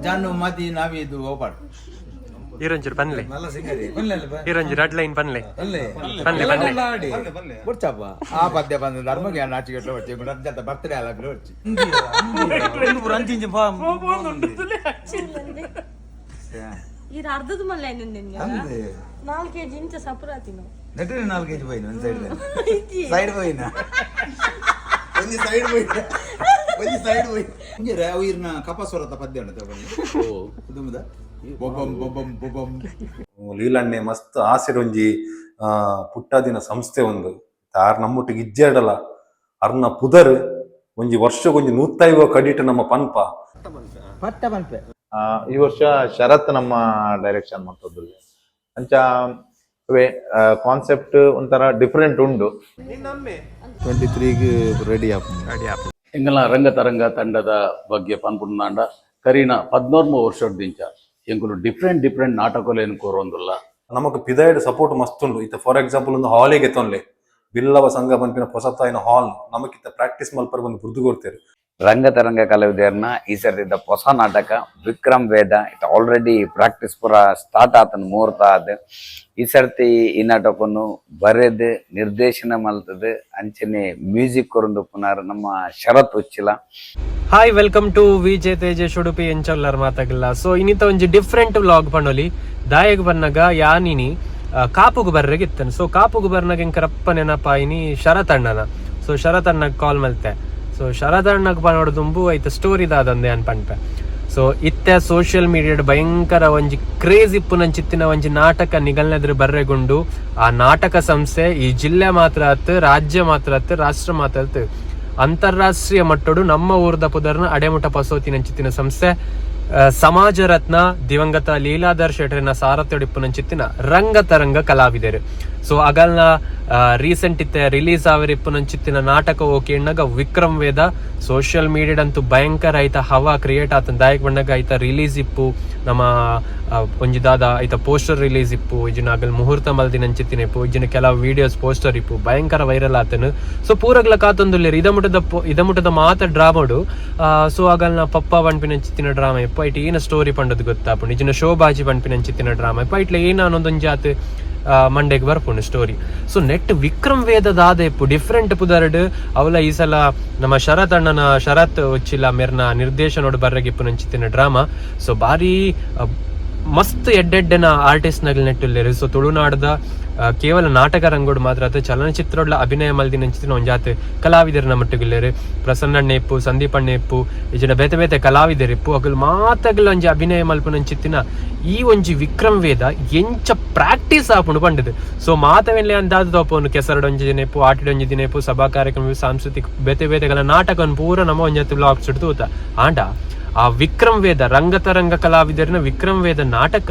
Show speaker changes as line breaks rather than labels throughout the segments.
ಜಾನು ಮಾತಿ ನಾವಿದು ಓಪಾಡ್
ಈರೊಂಚೂರು ಪನ್ಲೆ ಈರೊಂಚೂರು red line ಪನ್ಲೆ
ಬಿಡ್ಚಪ್ಪ ಆ ಪದ್ಯ ಬಂದ ಧರ್ಮಗೆ ನಾಚಿಗೆಟ್ಟು వచ్చి ಜೊತೆ ಬರ್ತ್ಡೇ ಅಲ್ಲ వచ్చి
ಇದು ಅರ್ಧದ ಮಲ್ಲ ನಾಲ್ಕು ಕೆಜಿ ಇಂಚ ಸಪುರಾತಿ ನಾವು
ನೆಟ್ಟಿನ 4 kg పోయిన ಸೈಡ್ పోయిన ಒಂಜಿ ಸೈಡ್ పోయి ಇಂಜೆ ರವಿರ್ನ ಕಪಸ್ವರತ ಪದ್ಯ ಉಂಟು ತಗೊಂಡು ಓ ಕುದುಮದ ಬೊಬ್ಬಂ
ಲೀಲಣ್ಣೆ ಮಸ್ತ್ ಆಸೆರೊಂಜಿ ಪುಟ್ಟದಿನ ಸಂಸ್ಥೆ ಒಂದು ತಾರ್ ನಮ್ಮೊಟ್ಟಿಗೆ ಇಜ್ಜಾಡಲ ಅರ್ನ ಪುದರ್ ಒಂಜಿ ವರ್ಷಗೊಂಜಿ 150 ಕಡಿಟ್ ನಮ್ಮ ಪನ್ಪ
ಪಟ್ಟ ಪನ್ಪೆ
ಈ ವರ್ಷ ಶರತ್ ನಮ್ಮ ಡೈರೆಕ್ಷನ್ ಮಾಡ್ತದ್ದು ಅಂಚ ಕಾನ್ಸೆಪ್ಟ್ ಒಂಥರ ಡಿಫ್ರೆಂಟ್ ಉಂಡು
23 ರೆಡಿ
ಎಂಗಲ ರಂಗತರಂಗ ತಂಡದ ಬಗ್ಗೆ ಪನ್ಪುಂಡ ಕರೀನ 14 ವರ್ಷದಿಂಚ ಎಂಕುಲು ಡಿಫ್ರೆಂಟ್ ನಾಟಕಲೇನು ಕೋರೊಂದುಲ್ಲ
ನಮಕ್ ಪಿದಾಯ್ಡ್ ಸಪೋರ್ಟ್ ಮಸ್ತ್ ಉಂಡು ಇತ್ತ ಫಾರ್ ಎಕ್ಸಾಂಪಲ್ ಒಂದು ಹಾಲಿಗೆ ತೊನ್ಲೆ ಬಿಲ್ಲವ ಸಂಘ ಪನ್ಪಿನ ಹೊಸತಾಯಿನ ಹಾಲ್ ನಮಕಿತ್ತ ಪ್ರಾಕ್ಟೀಸ್ ಮಲ್ಪರ್ ಬಂದು ಬುರ್ದು ಕೊಡ್ತೇವೆ
ರಂಗತರಂಗ ಕಲಾವಿದರ್ನ ಈ ಸರ್ತಿದ ಹೊಸ ನಾಟಕ ವಿಕ್ರಮ್ ವೇದ ಇಟ್ ಆಲ್ರೆಡಿ ಪ್ರಾಕ್ಟೀಸ್ ಪೂರ ಸ್ಟಾರ್ಟ್ ಆತನ ಮುಹೂರ್ತ ಆದ ಈ ಸರ್ತಿ ಈ ನಾಟಕವನ್ನು ಬರೆದು ನಿರ್ದೇಶನ ಮಲ್ತದ ಅಂಚನೆ ಮ್ಯೂಸಿಕ್ ಕೊರಂದು ಪುನರ್ ನಮ್ಮ Sharath Uchila.
Hi welcome to VJ Tejas Udupi ಎಂಚಲ್ಲರ್ ಮಾತಾಗಲ್ಲ. ಸೊ ಇನ್ನಿತ ಒಂಜಿ ಡಿಫ್ರೆಂಟ್ ವ್ಲಾಗ್ ಪಂಡೋಲಿ ದಾಯಗ್ ಬನ್ನಗ ಯಾನಿನಿ ಕಾಪುಗು ಬರ್ರೆಗಿತ್ತನು. ಸೊ ಕಾಪುಗು ಬರ್ನಾಗ ಎಂಕರಪ್ಪ ನೆನಪಾಯಿನಿ ಶರತ್ ಅಣ್ಣನ. ಸೊ ಶರತ್ ಅಣ್ಣಗೆ ಕಾಲ್ ಮಲ್ತೆ. ಸೊ ಶರತ್ ಅಣ್ಣಗೆ ಪನೋಡ್ದುಂಬು ಐತ ಸ್ಟೋರಿ ದಾದಂದೆ ಅನ್ಪನ್ಪೆ. ಸೊ ಇತ್ತೆ ಸೋಷಿಯಲ್ ಮೀಡಿಯಾಡ್ ಭಯಂಕರ ಒಂಜಿ ಕ್ರೇಜ್ ಇಪ್ಪುನಂಚಿತ್ತಿನ ಒಂಜಿ ನಾಟಕ ನಿಗಲ್ನೆದ್ರು ಬರ್ರೆಗುಂಡು ಆ ನಾಟಕ ಸಂಸ್ಥೆ ಈ ಜಿಲ್ಲೆ ಮಾತ್ರ ಆತು, ರಾಜ್ಯ ಮಾತ್ರ ಆತು, ರಾಷ್ಟ್ರ ಮಾತ್ರ ಆತು, ಅಂತಾರಾಷ್ಟ್ರೀಯ ಮಟ್ಟಡು ನಮ್ಮ ಊರ್ದ ಪುದರ್ನ ಅಡೆಮುಟ ಪಸೋತಿನಂಚಿತ್ತಿನ ಸಂಸ್ಥೆ ಸಮಾಜ ರತ್ನ ದಿವಂಗತ ಲೀಲಾಧರ್ ಶೆಟ್ರಿನ ಸಾರಥ್ಯಡಿಪ್ಪುನಂಚಿತ್ತಿನ ರಂಗತರಂಗ ಕಲಾವಿದರು. ಸೊ ಅಗಲ್ನ ರೀಸೆಂಟ್ ಇತ್ತೆ ರಿಲೀಸ್ ಆವರಿಪ್ಪುನಂಚಿತ್ತಿನ ನಾಟಕ ಓಕೆ ಎಣ್ಣಗ ವಿಕ್ರಮ್ ವೇದ ಸೋಷಿಯಲ್ ಮೀಡಿಯಾಡಂತೂ ಭಯಂಕರ ಐತ ಹವಾ ಕ್ರಿಯೇಟ್ ಆತನ ದಾಯಕ್ ಬಣ್ಣಗ ಐತ ರಿಲೀಸ್ ಇಪ್ಪು ನಮ್ಮ ಒಂಜಿದಾದ ಐತ ಪೋಸ್ಟರ್ ರಿಲೀಸ್ ಇಪ್ಪು ಇಜಿನ ಅಗಲ್ ಮುಹೂರ್ತ ಮಲ್ದಿನಂಚಿತ್ತಿನ ಇಪ್ಪು ಇಜಿನ ಕೆಲವು ವಿಡಿಯೋಸ್ ಪೋಸ್ಟರ್ ಇಪ್ಪು ಭಯಂಕರ ವೈರಲ್ ಆತನು. ಸೊ ಪೂರಗ್ಲ ಕಾತೊಂದುಲ್ಲೇರು ಇದಮುಟದ ಮಾತ ಡ್ರಾಮಾಡು. ಸೊ ಅಗಲ್ನ ಪಪ್ಪ ಪಂಪಿನಂಚಿತ್ತಿನ ಡ್ರಾಮಾ ಇಪ್ಪ ಐಟ್ ಏನ ಸ್ಟೋರಿ ಪಂಡದು ಗೊತ್ತಾಪುಂಡು ಇಜಿನ ಶೋಭಾಜಿ ಪಂಪಿನಂಚಿತ್ತಿನ ಡ್ರಾಮಾ ಇಪ್ಪ ಐಟ್ಲ ಏನ ಅನ್ನೊಂದೊಂಜಿ ಆತ ಮಂಡೆಗೆ ಬರ್ಪುಂಡು ಸ್ಟೋರಿ. ಸೊ ನೆಟ್ ವಿಕ್ರಮ್ ವೇದದಾದ ಇಪ್ಪು ಡಿಫ್ರೆಂಟ್ ಪುದರ್ಡ್ ಅವಲ ಈ ಸಲ ನಮ್ಮ ಶರತ್ ಅಣ್ಣನ ಶರತ್ ಉಚ್ಚಿಲ ಮೆರ್ನ ನಿರ್ದೇಶನೋಡು ಬರ್ರಗಿಪ್ಪು ನಂಚಿತ್ತಿನ ಡ್ರಾಮಾ. ಸೊ ಬಾರಿ ಮಸ್ತ್ ಎಡ್ಡೆಡ್ಡನ ಆರ್ಟಿಸ್ಟ್ ನಗಲ್ ನೆಟ್ಟುಲ್ಲೇರು. ಸೊ ತುಳುನಾಡದ ಕೇವಲ ನಾಟಕ ರಂಗೋಡು ಮಾತ್ರ ಅದು ಚಲನಚಿತ್ರೋಡ್ಲ ಅಭಿನಯ ಮಲ್ದಿ ನಂಚಿತ್ತಿನ ಒಂಜಾತ್ ಕಲಾವಿದರನ್ನ ಮಟ್ಟುಗಿಲ್ಲೇರು. ಪ್ರಸನ್ನಣ್ಣ ಇಪ್ಪು, ಸಂದೀಪ್ ಅಣ್ಣ ಇಪ್ಪು, ಇಜಿನ ಬೇತೆ ಬೇತೆ ಕಲಾವಿದರಿಪ್ಪು ಅಗಲ್ ಮಾತಗಲ್ ಒಂಜಿ ಅಭಿನಯ ಮಲ್ಪು ನಂಚಿತ್ತಿನ ಈ ಒಂಜಿ ವಿಕ್ರಮ್ ವೇದ ಎಂಚ ಪ್ರಾಕ್ಟೀಸ್ ಆಪುಂಡು ಪಂಡದು. ಸೊ ಮಾತವೆಲ್ಲ ಅಂದಾದ ತೋಪನು ಕೆಸರಡೊಂಜಿ ದಿನ ಇಪ್ಪು, ಆಟಿಡೊಂಜಿ ದಿನ ಇಪ್ಪು, ಸಭಾ ಕಾರ್ಯಕ್ರಮ, ಸಾಂಸ್ಕೃತಿಕ ಬೇತೆ ಬೇತೆಗಳ ನಾಟಕವನ್ನು ಪೂರ ನಮ್ಮ ಒಂಜತ್ತು ಬ್ಲಾಗ್ಸ್ ಇಡ್ತೂತ ಆಂಡ ಆ ವಿಕ್ರಮ್ ವೇದ ರಂಗತರಂಗ ಕಲಾವಿದರಿನ ವಿಕ್ರಮ್ ವೇದ ನಾಟಕ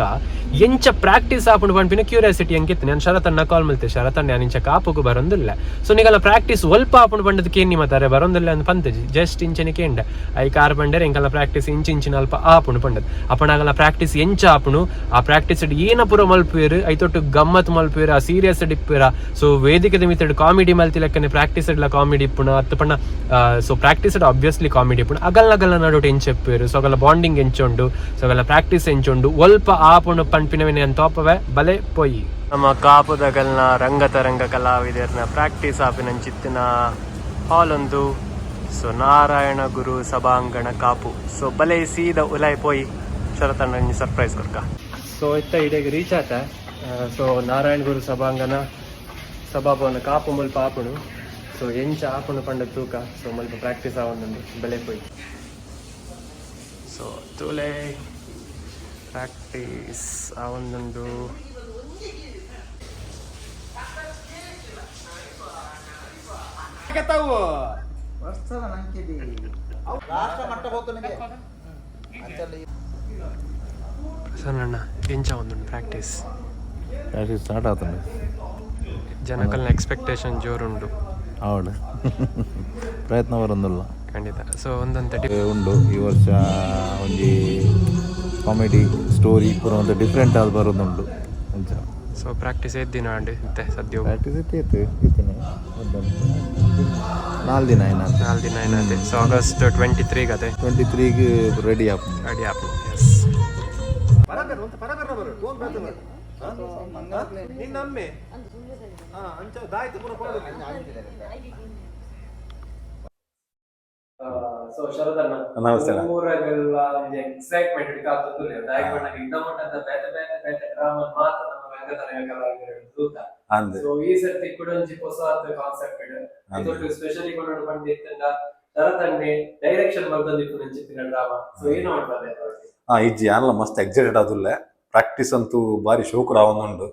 ಎಂಚ ಪ್ರಾಕ್ಟೀಸ್ ಆಪುಂಡು ಪಂಪಿನ ಕ್ಯೂರಿಯಾಸಿಟಿ ಅಂಕಿತ್ತು. ನಾನು ಶರತಣ್ಣ ಕಾಲ್ ಮಲ್ತೆ, ಶರತಣ್ಣ ಇಂಚ ಕಾಪುಗು ಬರೊಂದಿಲ್ಲ. ಸೊ ನಿಗಲ ಪ್ರಾಕ್ಟೀಸ್ ಒಲ್ಪ ಆಪುಂಡು ಪಂಡದಕ್ಕೆ ಏನ್ ನಿಮ್ಮತ್ತಾರೆ ಬರೊಂದಿಲ್ಲ ಅಂತ ಪಂತಜಿ ಜಸ್ಟ್ ಇಂಚನೆ ಕೇಂಡ ಐ ಕಾರ್ ಬಂಡರೆ ಎಂಕಲ್ಲ ಪ್ರಾಕ್ಟೀಸ್ ಇಂಚಿನ ಅಲ್ಪ ಆಪುಂಡು ಪಂಡದ್ ಅಪ್ಪನಾಗಲ್ಲ ಪ್ರಾಕ್ಟೀಸ್ ಎಂಚ ಆಪುಣು ಆ ಪ್ರಾಕ್ಟೀಸ್ ಏನ ಪುರ ಮಲ್ಪುವೇರು ಐತೊಟ್ಟು ಗಮ್ಮತ್ ಮಲ್ಪುವೇರು ಆ ಸೀರಿಯಸ್ ಇಪ್ಪುರ. ಸೊ ವೇದಿಕೆ ಮಿತ್ತಡ್ ಕಾಮಿಡಿ ಮಲ್ತಿ ಲೆಕ್ಕನೆ ಪ್ರಾಕ್ಟೀಸ್ ಇಡ್ಲ ಕಾಮಿಡಿ ಇಪ್ಪುಣ ಅತ್ತ ಪಣ್ಣ. ಸೊ ಪ್ರಾಕ್ಟೀಸ್ ಆಬ್ವಿಯಸ್ಲಿ ಕಾಮಿಡಿ ಇಪ್ಪುಣ ಅಗಲ್ನಗಲ್ಲ ನಡೋಟ್ ಎಂಚ ಇಪ್ಪುವೇರು. ಸೊ ಅಗಲ್ಲ ಬಾಂಡಿಂಗ್ ಎಂಚುಂಡು, ಸೊ ಅಗಲ್ಲ ಪ್ರಾಕ್ಟೀಸ್ ಎಂಚುಂಡು ಒಲ್ಪ ಆಪುಣು ಪನ್ಪಿನವೇನೆ ಅಂತೋಪವೆ ಬಲೆ ಪೊಯ್ಯಿ. ನಮ್ಮ ಕಾಪುದಗಲ್ನ ರಂಗತರಂಗ ಕಲಾವಿದರ್ನ ಪ್ರಾಕ್ಟೀಸ್ ಆಪಿನಂಚಿತ್ತಿನ ಹಾಲ್ ಒಂದು. ಸೊ ನಾರಾಯಣ ಗುರು ಸಭಾಂಗಣ ಕಾಪು. ಸೊ ಬಲೆ ಸೀದ ಉಲಾಯ್ ಪೋಯಿ ಶರತಣ್ಣ ಸರ್ಪ್ರೈಸ್ ಕೊಡ್ಕ. ಸೊ ಇತ್ತ ಇಡೆಗೆ ರೀಚ್ ಆತ. ಸೊ ನಾರಾಯಣ ಗುರು ಸಭಾಂಗಣ ಸಭಾಭವನ ಕಾಪು ಮುಲ್ಪ ಆಪುಣು. ಸೊ ಎಂಚ ಆಪುಣು ಪಂಡ ತೂಕ. ಸೊ ಮುಲ್ಪ ಪ್ರಾಕ್ಟೀಸ್ ಆವೊಂದು ಬಲೆ ಪೋಯಿ. ಸೊ ತೂಲೆ ಪ್ರಾಕ್ಟೀಸ್ ಆವೊಂದುಂಡು. ಪ್ರಸನ್ನ ಎಂಚ ಒಂದುಂಡು ಪ್ರಾಕ್ಟೀಸ್
ಸ್ಟಾರ್ಟ್ ಆತಂడి
ಜನಕಲ್ನ ಎಕ್ಸ್ಪೆಕ್ಟೇಷನ್ ಜೋರುಂಡು.
ಹೌದು ಪ್ರಯತ್ನ ಬರೊಂದುಲ್ಲ
ಖಂಡಿತ. ಸೊ ಒಂದೊಂದು
ಉಂಡು ಈ ವರ್ಷ ಒಂಜಿ ಕಾಮಿಡಿ ಸ್ಟೋರಿ ಪೂರ ಒಂದು ಡಿಫ್ರೆಂಟ್ ಆಗಿ ಬರೋದುಂಡು.
ಸೊ ಪ್ರಾಕ್ಟೀಸ್ ಎದ್ದಿನ ಅಂಡಿ ಮತ್ತೆ ಸದ್ಯ
ಪ್ರಾಕ್ಟೀಸ್ ಇತ್ತೇನೆ 4 ದಿನ ಏನಾದ್ರು
4 ದಿನ ಏನದೆ. ಸೊ ಆಗಸ್ಟ್ 23 ಅದೇ
23ಗೆ ready up
ready up. Yes so ಶರದಣ್ಣ
ನಮಸ್ತೆ.
ಊರಾಗೆಲ್ಲ ಒಂದು ಎಕ್ಸೈಟ್ಮೆಂಟ್ ಹಿಡಿಕಾತಂದ್ರೆ ದಾಯಕಣ್ಣಗೆ ಇದ್ದ ಮಟ್ಟದ ಬೇತೆ ಬೇತೆ ಬೇತೆ ಡ್ರಾಮ ಮಾತ್ರ ನಮ್ಮ ರಂಗತರಂಗ ಕಲಾವಿದರು ದೂತ.
ಅಂದೆ
ಸೊ ಈ ಸರ್ತಿ ಕೂಡ ಒಂಜಿ ಹೊಸ ಕಾನ್ಸೆಪ್ಟ್ ಇದೊಂದು ಸ್ಪೆಷಲಿ ಕೂಡ ಬಂದಿತ್ತಂಗ ಶರದಣ್ಣೆ ಡೈರೆಕ್ಷನ್ ಬಂದಿತ್ತು ನಂಚಿತ್ತಿನ ಡ್ರಾಮಾ. ಸೊ ಏನು ಮಾಡ್ತಾರೆ
ಇಜ್ಜಿ ಯಾನಲ್ಲ ಮಸ್ತ್ ಎಕ್ಸೈಟೆಡ್ ಆದುಲ್ಲೆ. ಪ್ರಾಕ್ಟೀಸ್ ಅಂತೂ ಬಾರಿ ಶೋಕುಡ ಅವನುಂಡು.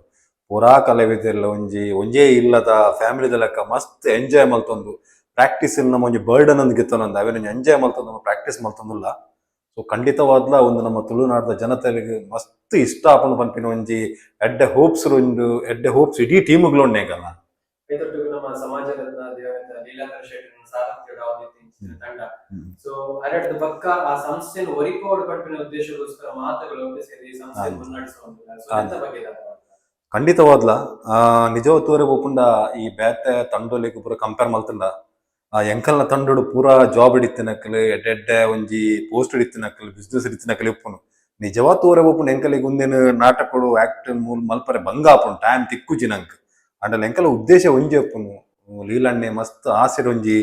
ಪುರಾ ಕಲಾವಿದೆರ್ಲ ಒಂಜೇ ಇಲ್ಲದ ಫ್ಯಾಮಿಲಿದ ಲೆಕ್ಕ ಮಸ್ತ್ ಎಂಜಾಯ್ ಮಲ್ತೊಂದು ಪ್ರಾಕ್ಟೀಸ್ ನಮ್ಮ ಒಂಜಿ ಬರ್ಡನ್ ಒಂದು ಗೆತ್ತೊಂದು ಅವೇನು ಎಂಜಾಯ್ ಮಲ್ತೊಂದು ಪ್ರಾಕ್ಟೀಸ್ ಮಲ್ತೊಂದುಲ್ಲ. ಸೊ ಖಂಡಿತವಾದ್ಲ ಒಂದು ನಮ್ಮ ತುಳುನಾಡದ ಜನತೆಗೆ ಮಸ್ತ್ ಇಷ್ಟ ಆಪುಂಡು ಪನ್ಪಿನ ಒಂಜಿ ಎಡ್ಡೆ ಹೋಪ್ಸ್ ಎಡ್ಡೆ ಹೋಪ್ಸ್ ಇಡೀ ಟೀಮ್ಗಳು ಉಂಡೇಗಲ್ಲ.
ಇದೊಟ್ಟು ನಮ್ಮ ಸಮಾಜ ರತ್ನ ದೇವರ ಲೀಲಾಧರ ಶೆಟ್ಟಿ ಸಾರಥ್ಯದ ತಂಡ. ಸೊ ಅದರ ಪಕ್ಕ ಆ ಸಂಸ್ಥೆಯನ್ನು ಒರಿಕೋಡ್ ಪಂಪಿನ ಉದ್ದೇಶಕ್ಕೋಸ್ಕರ ಮಾತುಗಳು ಸೇರಿ ಸಂಸ್ಥೆ ಮುನ್ನಡೆಸುವಂತ. ಸೊ ಅದರ ಬಗ್ಗೆ
ಖಂಡಿತವಾದ್ಲ ನಿಜವತ್ತೂರೆ ಒಪ್ಪುಂಡ ಈ ಬೇತೆ ತಂಡೋಲಿಗೆ ಪೂರ ಕಂಪೇರ್ ಮಲ್ತಂಡ ಎಂಕಲ್ನ ತಂಡೋಡು ಪೂರಾ ಜಾಬ್ ಹಿಡಿತಿನಕ್ಕಲು ಎಡ್ಡೆ ಒಂಜಿ ಪೋಸ್ಟ್ ಹಿಡಿತಿನಕ್ಕಲು ಬಿಸ್ನೆಸ್ ಹಿಡಿತಿನಕ್ಕಲು ಇಪ್ಪುನು. ನಿಜವತ್ತೂರೆ ಒಪ್ಪುಂಡು ಎಂಕಲಿಗೆ ಒಂದೇನು ನಾಟಕಗಳು ಆಕ್ಟ್ ಮಲ್ಪರೆ ಭಂಗ ಆಪುಂಡು ಟೈಮ್ ತಿಕ್ಕುಜಿನಂಕ್ ಅಂಡಲ್ಲ ಎಂಕಲ ಉದ್ದೇಶ ಒಂಜಿ ಒಪ್ಪುನು. ಲೀಲಣ್ಣೆ ಮಸ್ತ್ ಆಸೆಡ್ ಒಂಜಿ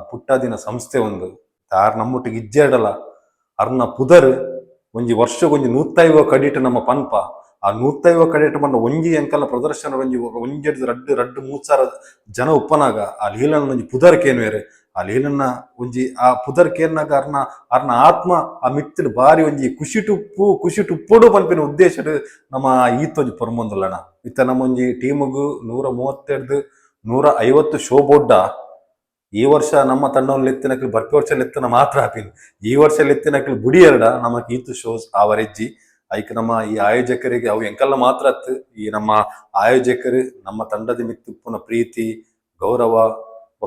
ಪುಟ್ಟದಿನ ಸಂಸ್ಥೆ ಒಂದು ತಾರ್ ನಮ್ಮೊಟ್ಟಿಗೆ ಇಜ್ಜೆಡಲ ಅರ್ನ ಪುದರ್ ಒಂಜಿ ವರ್ಷಗೊಂಜಿ 150 ಕಡಿಟ್ ನಮ್ಮ ಪನ್ಪ ಆ 150 ಕಡಿಟ್ ಬಂದ ಒಂಜಿ ಎಂಕಲ ಪ್ರದರ್ಶನ ಒಂಜಿ ರಡ್ಡು 3,000 ಜನ ಉಪ್ಪನಾಗ ಆ ಲೀಲಣ್ಣ ಒಂಜಿ ಪುದರ್ ಕೇನ್ವೇರೆ ಆ ಲೀಲಣ್ಣ ಒಂಜಿ ಆ ಪುದರ್ ಕೇನ್ನಾಗ ಅರ್ನ ಆತ್ಮ ಆ ಮಿತ್ತಿಡ್ ಬಾರಿ ಒಂಜಿ ಖುಷಿ ಟುಪ್ಪುಡು ಪನ್ಪಿನ ಉದ್ದೇಶ ನಮ್ಮ ಈತೊಂಜಿ ಪೊರ್ಮೊಂದುಲ್ಲಣ. ಇತ್ತ ನಮ್ಮ ಒಂಜಿ ಟೀಮಗು 132 150 ಶೋ ಬೋಡ್ಡ ಈ ವರ್ಷ ನಮ್ಮ ತಂಡವನ್ನು ಲೆತ್ತಿನಕ್ಲು ಬರ್ಪಿ ವರ್ಷ ಲೆತ್ತನ ಮಾತ್ರ ಹಾಪಿನ್ ಈ ವರ್ಷ ಲೆತ್ತಿನಕ್ಲು ಬುಡಿ ಎರಡ ನಮಕ್ ಈತು ಶೋಸ್ ಆವರೆಜ್ಜಿ ಐಕ್ ನಮ್ಮ ಈ ಆಯೋಜಕರಿಗೆ ಅವು ಎಂಕಲ್ಲ ಮಾತ್ರ ಈ ನಮ್ಮ ಆಯೋಜಕರು ನಮ್ಮ ತಂಡದ ಮಿತ್ತುಪ್ಪುನ ಪ್ರೀತಿ ಗೌರವ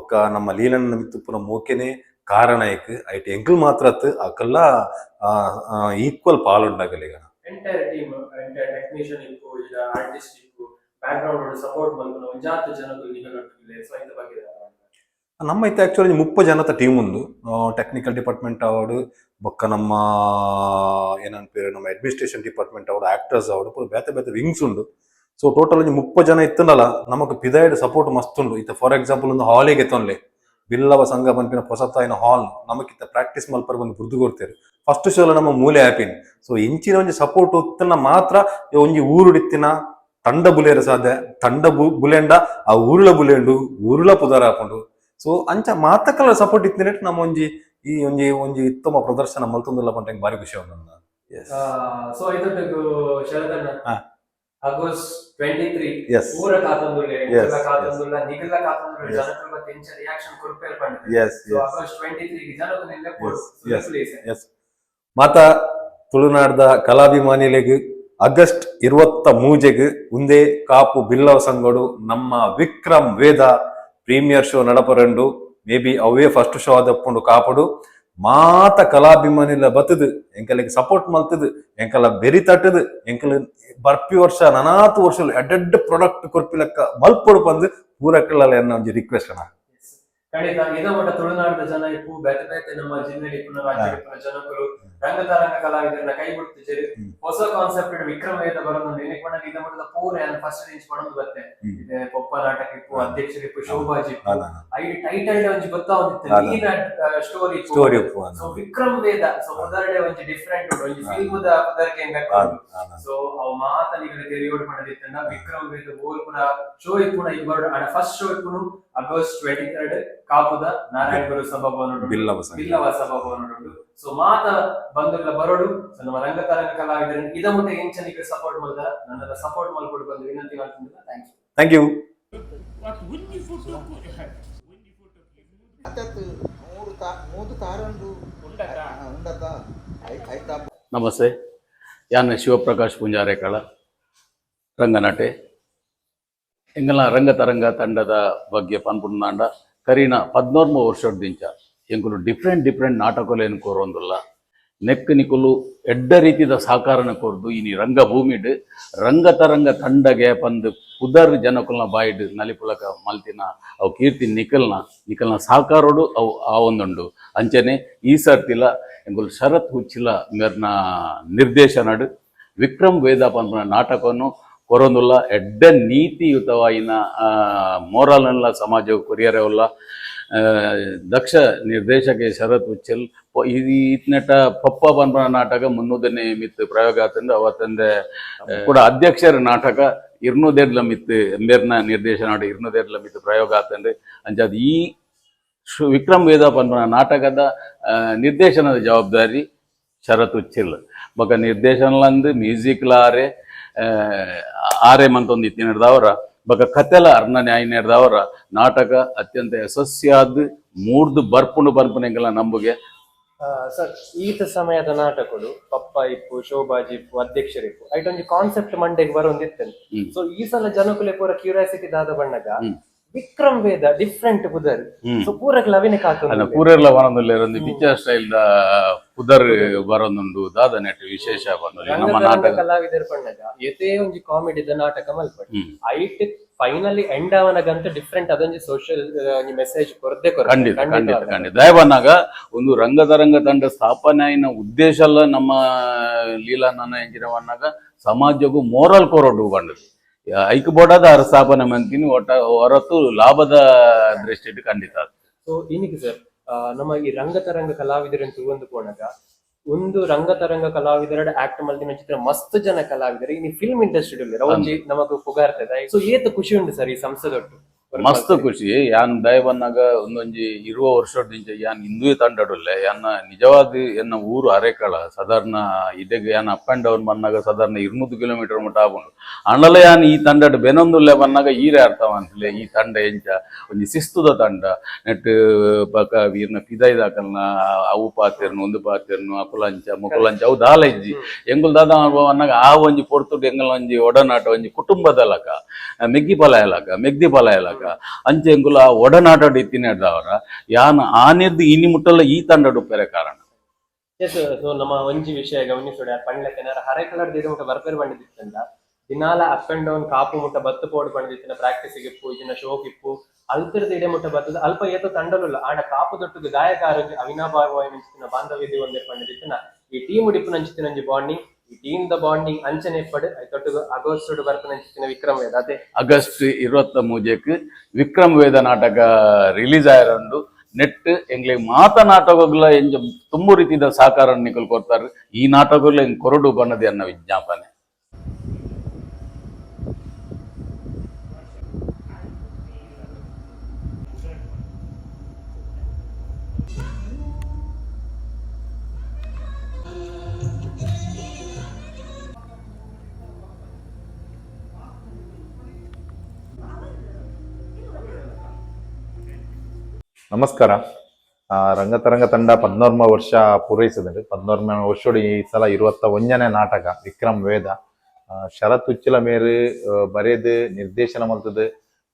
ಒಕ್ಕ ನಮ್ಮ ಲೀಲಣ್ಣ ಮಿತ್ತುಪ್ಪುನ ಮೋಕೆನೆ ಕಾರಣ ಐಟ್ ಎಂಕಲ್ ಮಾತ್ರ ಅಕಲ್ಲ ಈಕ್ವಲ್ ಪಾಲುಂಡಾಗಲಿಗ
ಎಂಟೈರ್ ಟೀಮ್ ಎಂಟೈರ್ ಟೆಕ್ನಿಷಿಯನ್ ಇಪ್ಪು ಈಗ ಆರ್ಟಿಸ್ಟ್ ಇಪ್ಪು ಬ್ಯಾಕ್ ಗ್ರೌಂಡ್ ಸಪೋರ್ಟ್ ಮಾಡ್ಕೊಂಡು ಒಂಜಾತು ಜನಗಳು ನಿಗನೊಟ್ಟಿಗೆ. ಸೊ ಇದ್ರ ಬಗ್ಗೆ
ನಮ್ಮ ಇತ್ತೆ ಆಕ್ಚುಲಿ 30 ಜನದ ಟೀಮ್ ಉಂದು ಟೆಕ್ನಿಕಲ್ ಡಿಪಾರ್ಟ್ಮೆಂಟ್ ಅವಾರ್ಡ್ ಬೊಕ್ಕ ನಮ್ಮ ಏನಂಪೇರು ನಮ್ಮ administration department award actors award ಪೂರ ಬೇತೆ ಬೇತೆ ವಿಂಗ್ಸ್ ಉಂಡು. ಸೊ ಟೋಟಲ್ ಒಂಜಿ 30 ಜನ ಇತ್ತನಲ್ಲ ನಮಕ್ ಪಿದಾಯ್ಡ್ ಸಪೋರ್ಟ್ ಮಸ್ತ್ ಉಂಡು. ಇತ್ತ ಫಾರ್ ಎಕ್ಸಾಂಪಲ್ ಒಂದು ಹಾಲಿಗೆ ಎತ್ತೊನ್ಲೆ ಬಿಲ್ಲವ ಸಂಘ ಪನ್ಪಿನ ಹೊಸತಾಯಿನ ಹಾಲ್ ನಮಕಿತ್ತ ಪ್ರಾಕ್ಟೀಸ್ ಮಲ್ಪರ್ ಬಂದು ಬುರ್ದು ಕೊಡ್ತೇವೆ ಫಸ್ಟ್ ಶೋಲ ನಮ್ಮ ಮೂಲೆ ಹ್ಯಾಪಿನ್. ಸೊ ಇಂಚಿನ ಒಂಜಿ ಸಪೋರ್ಟ್ ಉತ್ತನ ಮಾತ್ರ ಒಂಜಿ ಊರುಡಿತ್ತಿನ ತಂಡ ಬುಲೇರ ಸಾಧ್ಯ ತಂಡ ಬುಲೆಂಡ ಆ ಊರುಳ ಬುಲೆಂಡು ಊರುಳ ಪುದಾರ ಹಾಕೊಂಡು. ಸೊ ಅಂಚ ಮಾತಕಲ್ಲ ಸಪೋರ್ಟ್ ಇತ್ತಿನ ನಮ್ಮ ಒಂಜಿ ಉತ್ತಮ ಪ್ರದರ್ಶನ ಮಲ್ತೊಂದುಲ್ಲ ಪಂಟ ಬಾರಿ ಖುಷಿ ಆಗುಂಡು.
ಸೊ ಇದೊಂದು ಶರದಣ್ಣ ಆಗಸ್ಟ್ 23
Yes.
ಪೂರ ಕಾತಂದುಲೆ
Yes.
ಕಾತಂದುಲ್ಲ ನಿಗಲ ಕಾತಂದುಲೆ ಜನರ ಮತ್ತೆ ಇಂಚ ರಿಯಾಕ್ಷನ್ ಕೊರ್ಪೇರ್ ಪಂಡ. ಸೊ ಆಗಸ್ಟ್ 23 ಗೆ ಜನರ ನಿಲ್ಲ
ಎಸ್ ಮಾತ ತುಳುನಾಡದ ಕಲಾಭಿಮಾನಿಲೆಗ್ ಆಗಸ್ಟ್ 23 ಉಂದೇ ಕಾಪು ಬಿಲ್ಲವ ಸಂಗೋಡು ನಮ್ಮ ವಿಕ್ರಮ್ ವೇದ ಪ್ರೀಮಿಯರ್ ಶೋ ನಡಪರಂಡು. ಮೇ ಬಿ ಅವೇ ಫಸ್ಟ್ ಶೋ ಆದಪ್ಪುಂಡು ಕಾಪುಡು ಮಾತ ಕಲಾಭಿಮಾನಿಲ ಬತ್ತದು ಎಂಕಲಿಗೆ ಸಪೋರ್ಟ್ ಮಲ್ತದು ಎಂಕಲ ಬೆರಿ ತಟ್ಟದು ಎಂಕಲ್ ಬರ್ಪಿ ವರ್ಷ ನನಾತು ವರ್ಷ ಎಡ್ಡೆಡ್ ಪ್ರಾಡಕ್ಟ್ ಕೊರ್ಪಿಲಕ್ಕ ಮಲ್ಪೊಡು ಬಂದು ಪೂರಕ್ಕಲ್ಲ ಅನ್ನೋ ಒಂದು ರಿಕ್ವೆಸ್ಟ್ ಅಣ್ಣ.
ಖಂಡಿತ ಇದ ಮಟ್ಟ ತುಳುನಾಡದ ಜನ ಇಪ್ಪು ಬೇತೆ ಬೇತೆ ನಮ್ಮ ಜಿಲ್ಲೆಯಲ್ಲಿ ಇಪ್ಪು ರಾಜ್ಯದ ಜನಗಳು ರಂಗತಾರಂಗ ಕಲಾವಿದರನ್ನ ಕೈ ಬಿಡ್ತಿದ್ದಾರೆ. ಹೊಸ ಕಾನ್ಸೆಪ್ಟ್ ವಿಕ್ರಮ್ ವೇದ ಬರೋದು ನೆನಪಣ್ಣ ಇದ ಮಟ್ಟದ ಪೂರ ಫಸ್ಟ್ ರೇಂಜ್ ಮಾಡೋದು ಬತ್ತೆ ಇದೆ ಪೊಪ್ಪ ನಾಟಕ ಇಪ್ಪು ಅಧ್ಯಕ್ಷರಿಪ್ಪು ಶೋಭಾಜಿ ಐದು ಟೈಟಲ್ ಒಂಜಿ ಗೊತ್ತಾ ಒಂದಿತ್ತು ಸ್ಟೋರಿ ಸೊ ವಿಕ್ರಮ್ ವೇದ ಸೊ ಉದಾಹರಣೆ ಒಂಜಿ ಡಿಫ್ರೆಂಟ್ ಒಂಜಿ ಫಿಲ್ಮ್ ದ ಪದರ್ಕೆ ಸೊ ಅವು ಮಾತನಿಗಳ ತೆರಿಯೋಡು ಮಾಡದಿತ್ತಂಡ ವಿಕ್ರಮ್ ವೇದ ಬೋಲ್ ಪುರ ಶೋ ಇಪ್ಪುನ ಈ ಬರೋಡು ಅಣ್ಣ first show ಇಪ್ಪುನು August 23 ಕಾಪುದ Narayana Guru ಸಭಾಭವನ Billava ಸಭಾಭವನ. So ಮಾತ ಬಂದುಲ್ಲ ಬರೋಡು ನಮ್ಮ ರಂಗತಾರಂಗ ಕಲಾವಿದರು ಇದ ಮುಟ್ಟ ಎಂಚನಿಗೆ ಸಪೋರ್ಟ್ ಮಾಡ್ತಾರ ನನ್ನ ಸಪೋರ್ಟ್ ಮಾಡ್ಕೊಂಡು ಬಂದು ವಿನಂತಿ ಮಾಡ್ತೀನಿ.
Thank you.
ನಮಸ್ತೆ, ಯಾನ್ ಶಿವಪ್ರಕಾಶ್ ಪುಂಜಾರೇಕಳ ರಂಗನಟೆ ಎಂಗಲ ರಂಗತರಂಗ ತಂಡದ ಬಗ್ಗೆ ಪನ್ಪುಂಡ ಕರೀನ 14 ವರ್ಷದಿಂಚ ಎಂಕುಲು ಡಿಫ್ರೆಂಟ್ ನಾಟಕಲೇನು ಕೋರೊಂದುಲ್ಲ ನೆಕ್ ನಿಕುಲು ಎಡ್ಡ ರೀತಿದ ಸಾಕಾರನ ಕೊರ್ದು ಇನಿ ರಂಗಭೂಮಿಡ್ ರಂಗತರಂಗ ತಂಡಗೆ ಪಂದ್ ಪುದರ್ ಜನಕುಲ್ನ ಬಾಯಿಡ್ ನಲಿಪುಲಕ ಮಲ್ತಿನ ಅವು ಕೀರ್ತಿ ನಿಕಲ್ನ ಸಾಕಾರೋಡು ಅವು ಆ ಒಂದುಂಡು ಅಂಚನೆ ಈ ಸರ್ತಿಲ ಎಂಗುಲ್ ಶರತ್ ಹುಚ್ಚಿಲ ಮೇರ್ನ ನಿರ್ದೇಶನಡ್ ವಿಕ್ರಮ್ ವೇದ ಪಂಪನ ನಾಟಕವನ್ನು ಕೊರೊಂದುಲ್ಲ ಎಡ್ಡ ನೀತಿಯುತವಾಯಿನ ಮೋರಲ್ನೆಲ್ಲ ಸಮಾಜ ಕೊರಿಯರವಲ್ಲ ದಕ್ಷ ನಿರ್ದೇಶಕ ಶರತ್ ಹುಚ್ಚಲ್ ಇತ್ನೆಟ ಪಪ್ಪ ಪಂಪನ ನಾಟಕ ಮುನ್ನೂದನೆ ಮಿತ್ ಪ್ರಯೋಗ ಆತಂದು ಅವತ್ತಂದೆ ಕೂಡ ಅಧ್ಯಕ್ಷರ ನಾಟಕ ಇರ್ನೂದೇರ್ಲ ಮಿತ್ ಮೇರ್ನ ನಿರ್ದೇಶನ ಇರ್ನೂದೇರ್ಲ ಮಿತ್ ಪ್ರಯೋಗ ಆತಂದು ಅಂಚಾದ ಈ ವಿಕ್ರಮ್ ವೇದ ಪಂಪನ ನಾಟಕದ ನಿರ್ದೇಶನದ ಜವಾಬ್ದಾರಿ ಶರತ್ ಹುಚ್ಚಿಲ್ ಬೊಕ ನಿರ್ದೇಶನಲಂದು ಮ್ಯೂಸಿಕ್ಲ ಆರೆ ಮಂತೊಂದು ಇತ್ತಿನಡ್ದವರ ಬೊಕ ಕತೆಲ ಅರ್ನನೆ ಆಯ್ನೆಡ್ದವರ ನಾಟಕ ಅತ್ಯಂತ ಯಶಸ್ವಿಯಾದ ಮೂರ್ದು ಬರ್ಪುನೆಂಗಲ ನಂಬುಗೆ
ಸರ್ ಈತ ಸಮಯದ ನಾಟಕಗಳು ಪಪ್ಪ ಇಪ್ಪು ಶೋಭಾಜಿ ಇಪ್ಪು ಅಧ್ಯಕ್ಷರಿಪ್ಪು ಐಟೊಂದು ಕಾನ್ಸೆಪ್ಟ್ ಮಂಡೆಗೆ ಬರೋಂದಿತ್ತೇನೆ ಸೊ ಈ ಸಲ ಜನಕುಲೆ ಪೂರ ಕ್ಯೂರಿಯಾಸಿಟಿ ದಾದ ಬಣ್ಣಗ ವಿಕ್ರಮ್ ವೇದ ಡಿಫ್ರೆಂಟ್ ಪುದರ್ ಸೊ ಪೂರಕ್ಕೆ ಲವಿನ ಕಾತು
ಪೂರೆಲ್ಲ ಬರೋದಿಲ್ಲ ಪಿಕ್ಚರ್ ಸ್ಟೈಲ್ ಪುದರ್ ಬರೋದುಂಡು ದಾದ ನೆಟ್ ವಿಶೇಷ ಬಂದು ನಮ್ಮ ನಾಟಕ
ಕಲಾವಿದರ ಬಣ್ಣಗ ಎದೇ ಒಂಜಿ ಕಾಮಿಡಿದ ನಾಟಕ ಮಲ್ಪಡಿ ಐಟ್ ಫೈನಲಿ ಎಂಡ್ ಅವನಗಂತ ಡಿಫ್ರೆಂಟ್ ಅದೊಂದು ಸೋಷಿಯಲ್ ಮೆಸೇಜ್ ಕೊರತೆ
ಖಂಡಿತ ದಯಬನ್ನಾಗ ಒಂದು ರಂಗತರಂಗ ತಂಡ ಸ್ಥಾಪನೆ ಆಯ್ನ ಉದ್ದೇಶ ಎಲ್ಲ ನಮ್ಮ ಲೀಲಾ ನನ್ನ ಎಂಜಿನವನ್ನಾಗ ಸಮಾಜಗೂ ಮೋರಲ್ ಕೊರಡು ಬಂಡದು ಐಕ್ ಬೋಡಾದ ಅರ ಸ್ಥಾಪನೆ ಮಂತಿನಿ ಹೊರತು ಲಾಭದ ದೃಷ್ಟಿ ಖಂಡಿತ.
ಸೊ ಇನ್ನಿಗೆ ಸರ್ ನಮ್ಮ ಈ ರಂಗತರಂಗ ಕಲಾವಿದರಂತೂ ಒಂದು ಕೋಣಗ ಒಂದು ರಂಗತರಂಗ ಕಲಾವಿದರ ಆಕ್ಟ್ ಮಲ್ತಿನ ಚಿತ್ರ ಮಸ್ತ್ ಜನ ಕಲಾವಿದರು ಇನ್ನು ಫಿಲ್ಮ್ ಇಂಡಸ್ಟ್ರಿ ಒಂಜಿ ನಮಗ್ ಪುಗಾರ್ತದ ಸೊ ಏತ ಖುಷಿ ಉಂಟು ಸರ್ ಈ ಸಂಸದೊಟ್ಟು
ಮಸ್ತ್ ಖುಷಿ ಯಾನ್ ದಯ ಬಂದಾಗ ಒಂದೊಂಜಿ 20 ವರ್ಷದಿಂದ ಯಾನ್ ಹಿಂದೂ ತಂಡಡುಲ್ಲೆ ಯಾನ ನಿಜವಾದ ಎನ್ನ ಊರು ಅರೆಕಳ ಸಾಧಾರಣ ಇದೆಗೆ ಯಾನ್ ಅಪ್ ಅಂಡ್ ಡೌನ್ ಬಂದಾಗ ಸಾಧಾರಣ 200 ಕಿಲೋಮೀಟರ್ ಮಟ್ಟ ಆಗುಂಡು ಅಣ್ಣಲ ಯಾನ್ ಈ ತಂಡಡ್ ಬೆನೊಂದುಲ್ಲೆ ಬಂದಾಗ ಈರೆ ಅರ್ಥವಂತಲೆ ಈ ತಂಡ ಎಂಚ ಒಂಜಿ ಶಿಸ್ತುದ ತಂಡ ನೆಟ್ ಪಕ್ಕ ವೀರ್ನ ಪಿದೈದಾಕಲ್ನ ಅವು ಪಾತಿರ್ನು ಒಂದು ಪಾತಿರ್ನು ಅಕುಲಂಚ ಮುಕುಲಂಚ ಅವು ದಾಲ ಇಜ್ಜಿ ಎಂಗುಲ್ ದಾದ ಬಂದಾಗ ಆ ಒಂಜಿ ಪೊರ್ತುಡು ಎಂಗಲ್ ಒಂಜಿ ಒಡನಾಟ ಒಂಜಿ ಕುಟುಂಬದ ಲಕ ಮೆಗ್ಗಿ ಪಲ ಎಲಕ ಅಂಚೆ ಎಂಗುಲ ಒಡನಾಟ ಇತ್ತಿನಡ್ದವರ ಯಾನ್ ಆನೆರ್ದು ಇನಿ ಮುಟ್ಟಲ್ಲ ಈ ತಂಡಡು ಪೆರೆ ಕಾರಣ
ಸೊ ನಮ್ಮ ಒಂಜಿ ವಿಷಯ ಗಮನಿಸೋಡ ಪಂಡ್ಲಕ್ಕೇನಾರ ಹರೆ ಕಲರ್ ದಿನ ಮುಟ್ಟ ಬರ್ಪೇರ್ ಬಂದಿತ್ತಂದ ದಿನಾಲ ಅಪ್ ಅಂಡ್ ಡೌನ್ ಕಾಪು ಮುಟ್ಟ ಬತ್ತು ಪೋಡ್ ಬಂದಿತ್ತಿನ ಪ್ರಾಕ್ಟೀಸಿಗೆ ಇಪ್ಪು ಇದನ್ನ ಶೋಕ್ ಇಪ್ಪು ಅಲ್ತಿರ್ದ ಇಡೆ ಮುಟ್ಟ ಬರ್ತದ ಅಲ್ಪ ಏತೋ ತಂಡಲ್ಲ ಆಡ ಕಾಪು ದೊಟ್ಟುಗೆ ಗಾಯಕ ಆರೋಗ್ಯ ಅವಿನಾಭಾವ ಮಿಂಚಿನ ಬಾಂಧವ್ಯದಿ ಒಂದೇ ಪಂಡಿತ್ತಿನ ಈ ಟೀಮ್ ಉಡಿಪು ನಂಚಿತ್ತಿನಂಜಿ ಬಾಂಡಿಂಗ್ ಈ ಟೀಮ್ ದ ಬಾಂಡಿಂಗ್ ಅಂಚನೆ ಪಡು ತೊಟ್ಟುಗು ಆಗಸ್ಟ್ ಬರ್ಪನಂಚಿತ್ತಿನ ವಿಕ್ರಮ್ ವೇದ ಅದೇ
ಆಗಸ್ಟ್ 23 ವಿಕ್ರಮ್ ವೇದ ನಾಟಕ ರಿಲೀಸ್ ಆಯ್ರಂಡು ನೆಟ್ ಎಂಗ್ಲೆ ಮಾತ ನಾಟಕಗಳ ಎಂಜ ತುಂಬು ರೀತಿಯ ಸಹಕಾರ ನಿಕಲ್ ಕೊಡ್ತಾರೆ ಈ ನಾಟಕಗಳು ಹೆಂಗ್ ಕೊರಡು ಬಣ್ಣದೆ ಅನ್ನೋ ವಿಜ್ಞಾಪನೆ.
ನಮಸ್ಕಾರ. ರಂಗತರಂಗ ತಂಡ 14ನೇ ವರ್ಷ ಪೂರೈಸಿದೆ. 14ನೇ ವರ್ಷೋಡು ಈ ಸಲ 21ನೇ ನಾಟಕ ವಿಕ್ರಮ್ ವೇದ. ಶರತ್ ಹುಚ್ಚಿಲ ಮೇರು ಬರೆದು ನಿರ್ದೇಶನ ಮಲ್ತದು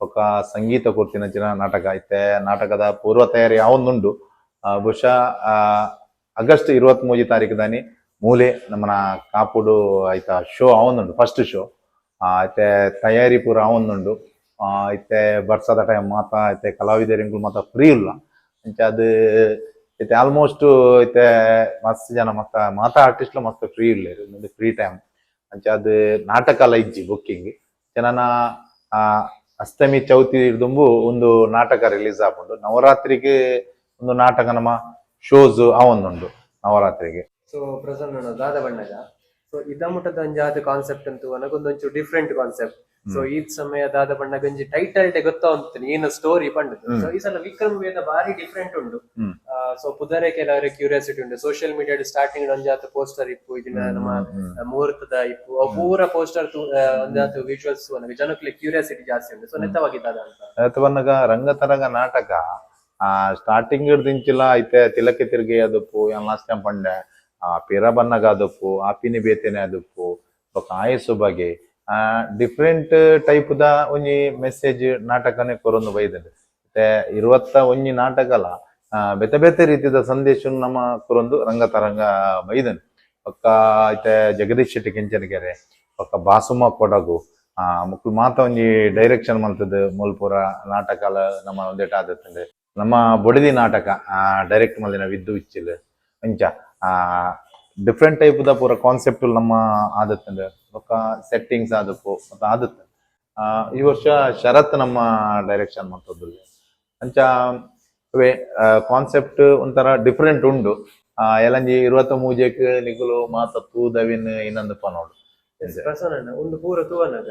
ఒక ಸಂಗೀತ ಕೊರ್ತಿನಂಚಿನ ನಾಟಕ ಐತೆ. ನಾಟಕದ ಪೂರ್ವ ತಯಾರಿ ಯಾವೊಂದುಂಡು ಬಹುಶಃ ಆಗಸ್ಟ್ 23 ತಾರೀಕು ದಾನಿ ಮೂಲೆ ನಮ್ಮನ ಕಾಪುಡು ಆಯ್ತಾ ಶೋ ಆವೊಂದುಂಡು ಫಸ್ಟ್ ಶೋ ಐತೆ ತಯಾರಿ ಪೂರ ಆವೊಂದುಂಡು ಐತೆ ಬರ್ಸದ ಟೈಮ್ ಮಾತ ಐತೆ ಕಲಾವಿದರಿಂಗಳು ಮಾತ ಫ್ರೀ ಇಲ್ಲ ಅಂಚ ಅದು ಐತೆ ಆಲ್ಮೋಸ್ಟ್ ಐತೆ ಮಸ್ತ್ ಜನ ಮಾತ ಆರ್ಟಿಸ್ಟ್ ಮಸ್ತ್ ಫ್ರೀ ಇಲ್ಲ ಫ್ರೀ ಟೈಮ್ ಅಂಚ ಅದು ನಾಟಕ ಇಜ್ಜಿ ಬುಕ್ಕಿಂಗ್ ಜನನ ಅಷ್ಟಮಿ ಚೌತಿ ಹಿಡ್ದುಂಬು ಒಂದು ನಾಟಕ ರಿಲೀಸ್ ಆಪುಂಡು. ನವರಾತ್ರಿಗೆ ಒಂದು ನಾಟಕ ನಮ್ಮ ಶೋಸ್ ಆವೊಂದುಂಡು ನವರಾತ್ರಿಗೆ.
ಸೊ ಪ್ರಸನ್ನ ದಾದ ಬಣ್ಣಗ ಸೊ ಇದ ಮುಟ್ಟದ ಅಂಜಾದ ಕಾನ್ಸೆಪ್ಟ್ ಅಂತೂ ನನಗೊಂದೊಂಚು ಡಿಫ್ರೆಂಟ್ ಕಾನ್ಸೆಪ್ಟ್. ಸೊ ಈ ಸಮಯ ದಾದ ಬಣ್ಣ ಗಂಜಿ ಟೈಟಲ್ ಡೇ ಗೊತ್ತಾಗ್ತಾನೆ ಏನು ಸ್ಟೋರಿ ಪಂಡದು. ಸೊ ಈ ಸಲ ವಿಕ್ರಮ್ ವೇದ ಬಾರಿ ಡಿಫ್ರೆಂಟ್ ಉಂಡು. ಸೊ ಪುದರೆ ಕೆಲವರ ಕ್ಯೂರಿಯಾಸಿಟಿ ಉಂಡು. ಸೋಷಿಯಲ್ ಮೀಡಿಯಾ ಸ್ಟಾರ್ಟಿಂಗ್ ಒಂಜಾತ ಪೋಸ್ಟರ್ ಇಪ್ಪು ಇದನ್ನ ನಮ್ಮ ಮುಹೂರ್ತದ ಇಪ್ಪು ಪೂರ ಪೋಸ್ಟರ್ ಒಂಜಾತ ವಿಜುವಲ್ಸ್ ನನಗೆ ಜನಕ್ಕೆ ಕ್ಯೂರಿಯಾಸಿಟಿ ಜಾಸ್ತಿ ಉಂಟು. ಸೊ ನೆತ್ತವಾಗಿದ್ದಾದ ಅಂತ
ಬನ್ನಗ ರಂಗತರಂಗ ನಾಟಕ ಸ್ಟಾರ್ಟಿಂಗ್ ದಿಂಚಿಲ್ಲ ಐತೆ ತಿಲಕ್ಕೆ ತಿರುಗಿ ಅದಪ್ಪು ಲಾಸ್ಟ್ ಟೈಮ್ ಪಂಡೆ ಪಿರ ಬನ್ನಗ ಅದಪ್ಪು ಆಪಿನಿ ಬೇತೇನೆ ಅದಪ್ಪು ಆಯಸ್ಸು ಬಗೆ ಡಿಫ್ರೆಂಟ್ ಟೈಪ್ ದ ಒಂಜಿ ಮೆಸೇಜ್ ನಾಟಕನೇ ಕೊರೊಂದು ಬೈದದೆ ಮತ್ತೆ 21 ನಾಟಕಲ ಬೇತೆ ಬೇತೆ ರೀತಿಯ ಸಂದೇಶ ನಮ್ಮ ಕುರೊಂದು ರಂಗತರಂಗ ಬೈದನ್ ಒಕ್ಕ ಐತೆ ಜಗದೀಶ್ ಶೆಟ್ಟಿ ಕೆಂಚನಗೆರೆ ಒಕ್ಕ ಬಾಸುಮ ಕೊಡಗು ಮುಕ್ಳು ಮಾತ ಒಂಜಿ ಡೈರೆಕ್ಷನ್ ಮಲ್ತದ್ದು ಮುಲ್ಪುರ ನಾಟಕಾಲ ನಮ್ಮ ಒಂದೇಟ ಆದತ್ತಂಡೆ ನಮ್ಮ ಬೊಡಿದಿ ನಾಟಕ ಡೈರೆಕ್ಟ್ ಮಲ್ದಿನ ವಿದ್ದು ಇಚ್ಚಿಲ್ ಅಂಚ ಡಿಫ್ರೆಂಟ್ ಟೈಪ್ ದ ಪೂರ ಕಾನ್ಸೆಪ್ಟ್ ನಮ್ಮ ಆದತ್ತಂಡೆ ಒಕ್ಕ ಸೆಟ್ಟಿಂಗ್ಸ್ ಆದಪ್ಪು ಮತ್ತೆ ಆದತ್ತ ಈ ವರ್ಷ ಶರತ್ ನಮ್ಮ ಡೈರೆಕ್ಷನ್ ಮಾಡ್ತದ್ದು ಅಂಚ ಅವೇ ಕಾನ್ಸೆಪ್ಟ್ ಒಂಥರ ಡಿಫ್ರೆಂಟ್ ಉಂಡು ಎಲಂಜಿ 23 ನಿಗುಲು ಮಾತ ತೂದವಿನ್ ಇನ್ನೊಂದಪ್ಪ ನೋಡು
ಪ್ರಸನ್ನ ಒಂದು ಪೂರ ತೂವನಗ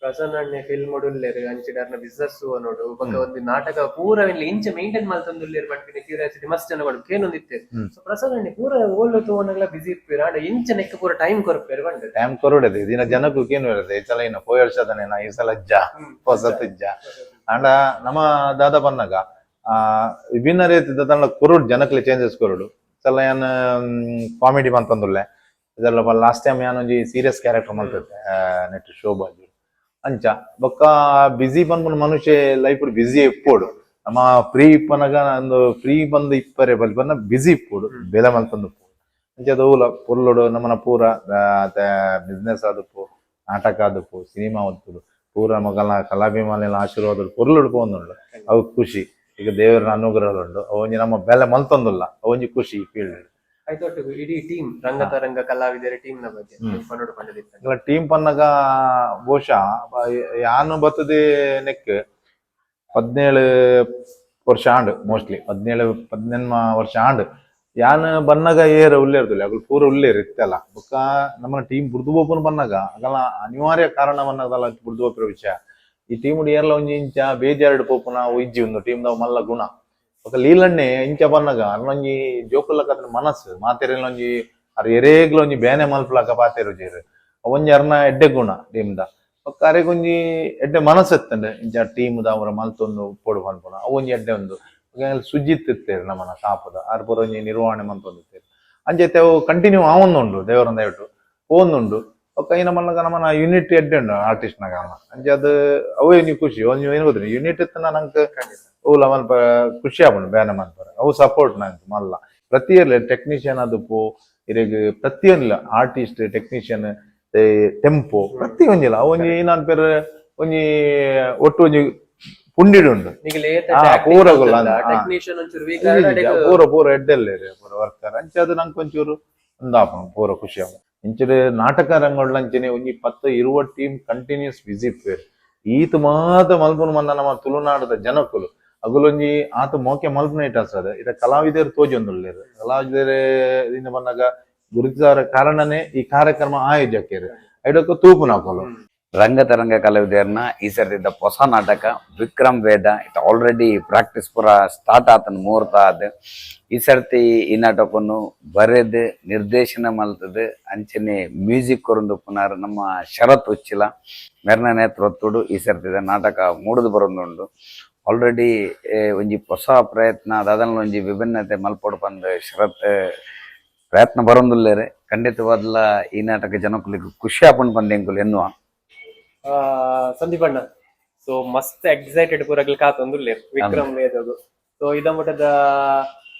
ಪ್ರಸನ್ನ ಫಿಲ್ಮ್ ಉಳ್ಳೇರು ಅಂಚಿಡರ್ನ ಬಿಸ್ನೆಸ್ ನೋಡು ಬೊಕ್ಕ ಒಂದು ನಾಟಕ ಪೂರ ಇಂಚ ಮೇಂಟೈನ್ ಮಾಡ್ತಂದುಲ್ಲೇರು ಬಟ್ಪಿನ ಕ್ಯೂರಿಯಾಸಿಟಿ ಮಸ್ತ್ ಜನ ಕೊಡು ಕೇನೊಂದಿತ್ತೆ ಸೊ ಪ್ರಸನ್ನ ಪೂರ ಓಲ್ಲು ತೂವನಗ್ಲ ಬಿಸಿ ಇರ್ಪೇರು ಆಂಡ ಇಂಚ ನೆಕ್ಕ ಪೂರ ಟೈಮ್ ಕೊರ್ಪೇರು ಬಂಡೆ
ಟೈಮ್ ಕೊರಡದೆ ದಿನ ಜನಕ್ಕೂ ಕೇನು ಇರುತ್ತೆ ಈ ಸಲ ಇನ್ನ ಪೋಯರ್ಸದನೇನ ಈ ಸಲ ಹೊಸತ್ ಆಂಡ ನಮ್ಮ ದಾದ ಬನ್ನಗ ವಿಭಿನ್ನ ರೀತಿಯ ತಂಡ ಕೊರಡು ಜನಕ್ಲೆ ಚೇಂಜಸ್ ಕೊರಡು ಸಲ ಏನ್ ಕಾಮಿಡಿ ಬಂತಂದುಲ್ಲೆ ಇದೆಲ್ಲ ಲಾಸ್ಟ್ ಟೈಮ್ ಏನೊಂಜಿ ಸೀರಿಯಸ್ ಕ್ಯಾರೆಕ್ಟರ್ ಮಾಡ್ತೈತೆ ನೆಟ್ ಶೋಭಾಜಿ ಅಂಚ ಬೊಕ್ಕ ಬಿಸಿ ಬಂದ್ಬಿಟ್ಟು ಮನುಷ್ಯ ಲೈಫ್ ಬಿಸಿ ಇಪ್ಪೋಡು ನಮ್ಮ ಫ್ರೀ ಇಪ್ಪನಾಗ ಒಂದು ಫ್ರೀ ಬಂದು ಇಪ್ಪರೆ ಬನ್ನ ಬಿಸಿ ಇಪ್ಪೋಡು ಬೆಲೆ ಮಲ್ತಂದು ಅಂಚೆ ಊಲ ಪುರ್ಲುಡು ನಮ್ಮನ ಪೂರ ಬಿಸ್ನೆಸ್ ಆದಪ್ಪು ನಾಟಕ ಆದಪ್ಪು ಸಿನಿಮಾ ಓದ್ತುಡು ಪೂರ ಮಗಲ್ನ ಕಲಾಭಿಮಾನಿಗಳ ಆಶೀರ್ವಾದ ಪುರ್ಲುಡು ಪೋಂದುಂಡು ಅವು ಖುಷಿ ಈಗ ದೇವರ ಅನುಗ್ರಹ ಉಂಡು ಅವೊಂಜಿ ನಮ್ಮ ಬೆಲೆ ಮಲ್ತೊಂದುಲ್ಲ ಅವೊಂಜಿ ಖುಷಿ ಫೀಲ್ಡ್
ಆಯ್ತು ಇಡೀ ಟೀಮ್ ರಂಗತರಂಗ ಕಲಾವಿದರ ಟೀಮ್ ನ ಬಗ್ಗೆ
ಟೀಮ್ ಪನ್ನಗ ಬಹುಶಃ ಯಾನು ಬರ್ತದೆ ನೆಕ್ 17 ವರ್ಷ ಆಂಡ್ ಮೋಸ್ಟ್ಲಿ 17 ವರ್ಷ ಆಂಡ್ ಯಾನ್ ಬನ್ನಗ ಏರ್ ಉಳ್ಳೇರ್ದಿಲ್ಲ ಅಗಳು ಪೂರ ಉಳ್ಳೇರ್ ಇತ್ತಲ್ಲ ಬೊಕ್ಕ ನಮ್ಮ ಟೀಮ್ ಬುಡ್ದು ಬೋಪನ್ ಬನ್ನಗ ಅಗಲ ಅನಿವಾರ್ಯ ಕಾರಣ ಬನ್ನಗಲ್ಲ ಬುಡ್ದು ಬೋಪಿರೋ ವಿಷಯ ಈ ಟೀಮ್ ಏರ್ಲ ಒಂಜಿ ಇಂಚ ಬೇಜಾರ್ಡ್ ಪೋಪುನ ಇಜ್ಜಿ ಒಂದು ಟೀಮ್ ದ ಮಲ್ಲ ಗುಣ ఒక ಲೀಲಣ್ಣೆ ಇಂಚ ಬನ್ನಗ ಅಲ್ಲೊಂಜಿ ಜೋಕುಲಕ ಮನಸ್ಸು ಮಾತೆರೆಲ್ಲ ಒಂಜಿ ಅರ್ ಎರೇಗ್ಲ ಒಂಜಿ ಬೇನೆ ಮಲ್ಪಲಕ ಪಾತೆರು ಜೇರು ಒಂಜಿ ಅರ್ನ ಎಡ್ಡೆ ಗುಣ ಟೀಮ್ ದ ಒಕ್ಕ ಅರೆಗೊಂಜಿ ಎಡ್ಡೆ ಮನಸ್ಸು ಎತ್ತಂಡೆ ಇಂಚ ಟೀಮ್ ದ ಅವರ ಮಲ್ತೊಂದು ಪೋಡು ಪನ್ಪುನ ಅವೊಂಜಿ ಎಡ್ಡೆ ಒಂದು ಸುಜಿತ್ ಇತ್ತೇರು ನಮ್ಮನ ಕಾಪದ ಆರ್ ಪೂರ ಒಂಜಿ ನಿರ್ವಹಣೆ ಮಂತೊಂದಿತ್ತೇರು ಅಂಚೈತೆ ಅವು ಕಂಟಿನ್ಯೂ ಆವೊಂದುಂಡು ದೇವರ ದಯವಿಟ್ಟು ಓಂದುಂಡು ಒಕ್ಕ ಇನ್ನ ಮಲ್ಲಗ ನಮ್ಮನ ಯೂನಿಟ್ ಎಡ್ಡೆ ಉಂಡು ಆರ್ಟಿಸ್ಟ್ ನಾಗ ಅಂಚೆ ಅದು ಅವೇ ನೀವು ಖುಷಿ ಒಂಜಿ ಏನು ಗೊತ್ತಿಲ್ಲ ಯೂನಿಟ್ ಇತ್ತನ ನಂಗೆ ಅವುಲ ಮಲ್ಪ ಖುಷಿ ಆಪುಂಡು ಬೇನೆ ಮನ್ಪರೆ ಅವು ಸಪೋರ್ಟ್ ನಂಗೆ ಮಲ್ಲ ಪ್ರತಿಯರ್ಲಿ ಟೆಕ್ನಿಷಿಯನ್ ಅದಪ್ಪು ಇರೆಗ್ ಪ್ರತಿಯೊಂದಿಲ್ಲ ಆರ್ಟಿಸ್ಟ್ ಟೆಕ್ನಿಷಿಯನ್ ಟೆಂಪೋ ಪ್ರತಿ ಒಂಜಿಲ್ಲ ಅವೊಂಜಿ ನಾನು ಪೇರ್ ಒಂಜಿ ಒಟ್ಟು ಒಂಜಿ ಪುಂಡಿಡುಂಡು ಪೂರ ಪೂರ ಎಡ್ಡೆಲ್ಲೇರಿ ಪೂರ ವರ್ಕರ್ ಅಂಚೆ ಅದು ನಂಗೆ ಒಂಚೂರು ಒಂದಾಪುಂಡು ಪೂರ ಖುಷಿ ಆಪುಂಡು ಇಂಚೆ ನಾಟಕ ರಂಗೋಡ್ಲಂಚನೆ ಒಂಜಿ 10-20 ಟೀಮ್ ಕಂಟಿನ್ಯೂಸ್ ವಿಸಿಟ್ ಪೇರ್ ಈತ್ ಮಾತ ಮಲ್ಪುನು ಮನ್ನ ನಮ್ಮ ತುಳುನಾಡದ ಜನಕ್ಕುಲು ಅಗುಲೊಂಜಿ ಆತ ಮೋಕೆ ಮಲ್ಪನ ಇಟ್ಟದ ಇತ ಕಲಾವಿದರು ತೋಜೊಂದುಲ್ಲೇರು ಕಲಾವಿದರ ಇಂದ ಬಂದಾಗ ಗುರುತಿಸಾರ ಕಾರಣನೇ ಈ ಕಾರ್ಯಕ್ರಮ ಆಯೋಜಕರು ಐಡಕ್ಕೆ ತೂಪು ನಾಕೋಲು
ರಂಗತರಂಗ ಕಲಾವಿದರ್ನ ಈ ಸರ್ತಿದ್ದ ಹೊಸ ನಾಟಕ ವಿಕ್ರಮ್ ವೇದ ಇಟ್ ಆಲ್ರೆಡಿ ಪ್ರಾಕ್ಟೀಸ್ ಪೂರ ಸ್ಟಾರ್ಟ್ ಆತನ ಮುಹೂರ್ತ ಆದ ಈ ಸರ್ತಿ ಈ ನಾಟಕವನ್ನು ಬರೆದು ನಿರ್ದೇಶನ ಮಲ್ತದು ಅಂಚನೆ ಮ್ಯೂಸಿಕ್ ಕೊರಂದು ಪುನರ್ ನಮ್ಮ ಶರತ್ ಉಚ್ಚಿಲ ಮೆರ್ನ ನೇತೃತ್ವಡು ಈ ಸರ್ತಿದ ನಾಟಕ ಮೂಡುದು ಬರೋದುಂಡು ಆಲ್ರೆಡಿ ಒಂಜಿ ಹೊಸ ಪ್ರಯತ್ನ ಅದನ್ನ ಒಂಜಿ ವಿಭಿನ್ನತೆ ಮಲ್ಪೊಡು ಬಂದು ಶರತ್ ಪ್ರಯತ್ನ ಬರೋದುಲ್ಲೇರೆ ಖಂಡಿತವಾದ್ಲ ಈ ನಾಟಕ ಜನಕ್ಕುಲಿಗೆ ಖುಷಿ ಆಪುಂಡು ಬಂದು ಎಂಕುಲು ಎನ್ನುವ
ಸಂದೀಪ್ ಅಣ್ಣ ಸೊ ಮಸ್ತ್ ಎಕ್ಸೈಟೆಡ್ ಪೂರಗ್ಲಿ ಕಾತೊಂದುಲ್ಲೇರು ವಿಕ್ರಮ್ ವೇದದು ಸೊ ಇದ ಮಟ್ಟದ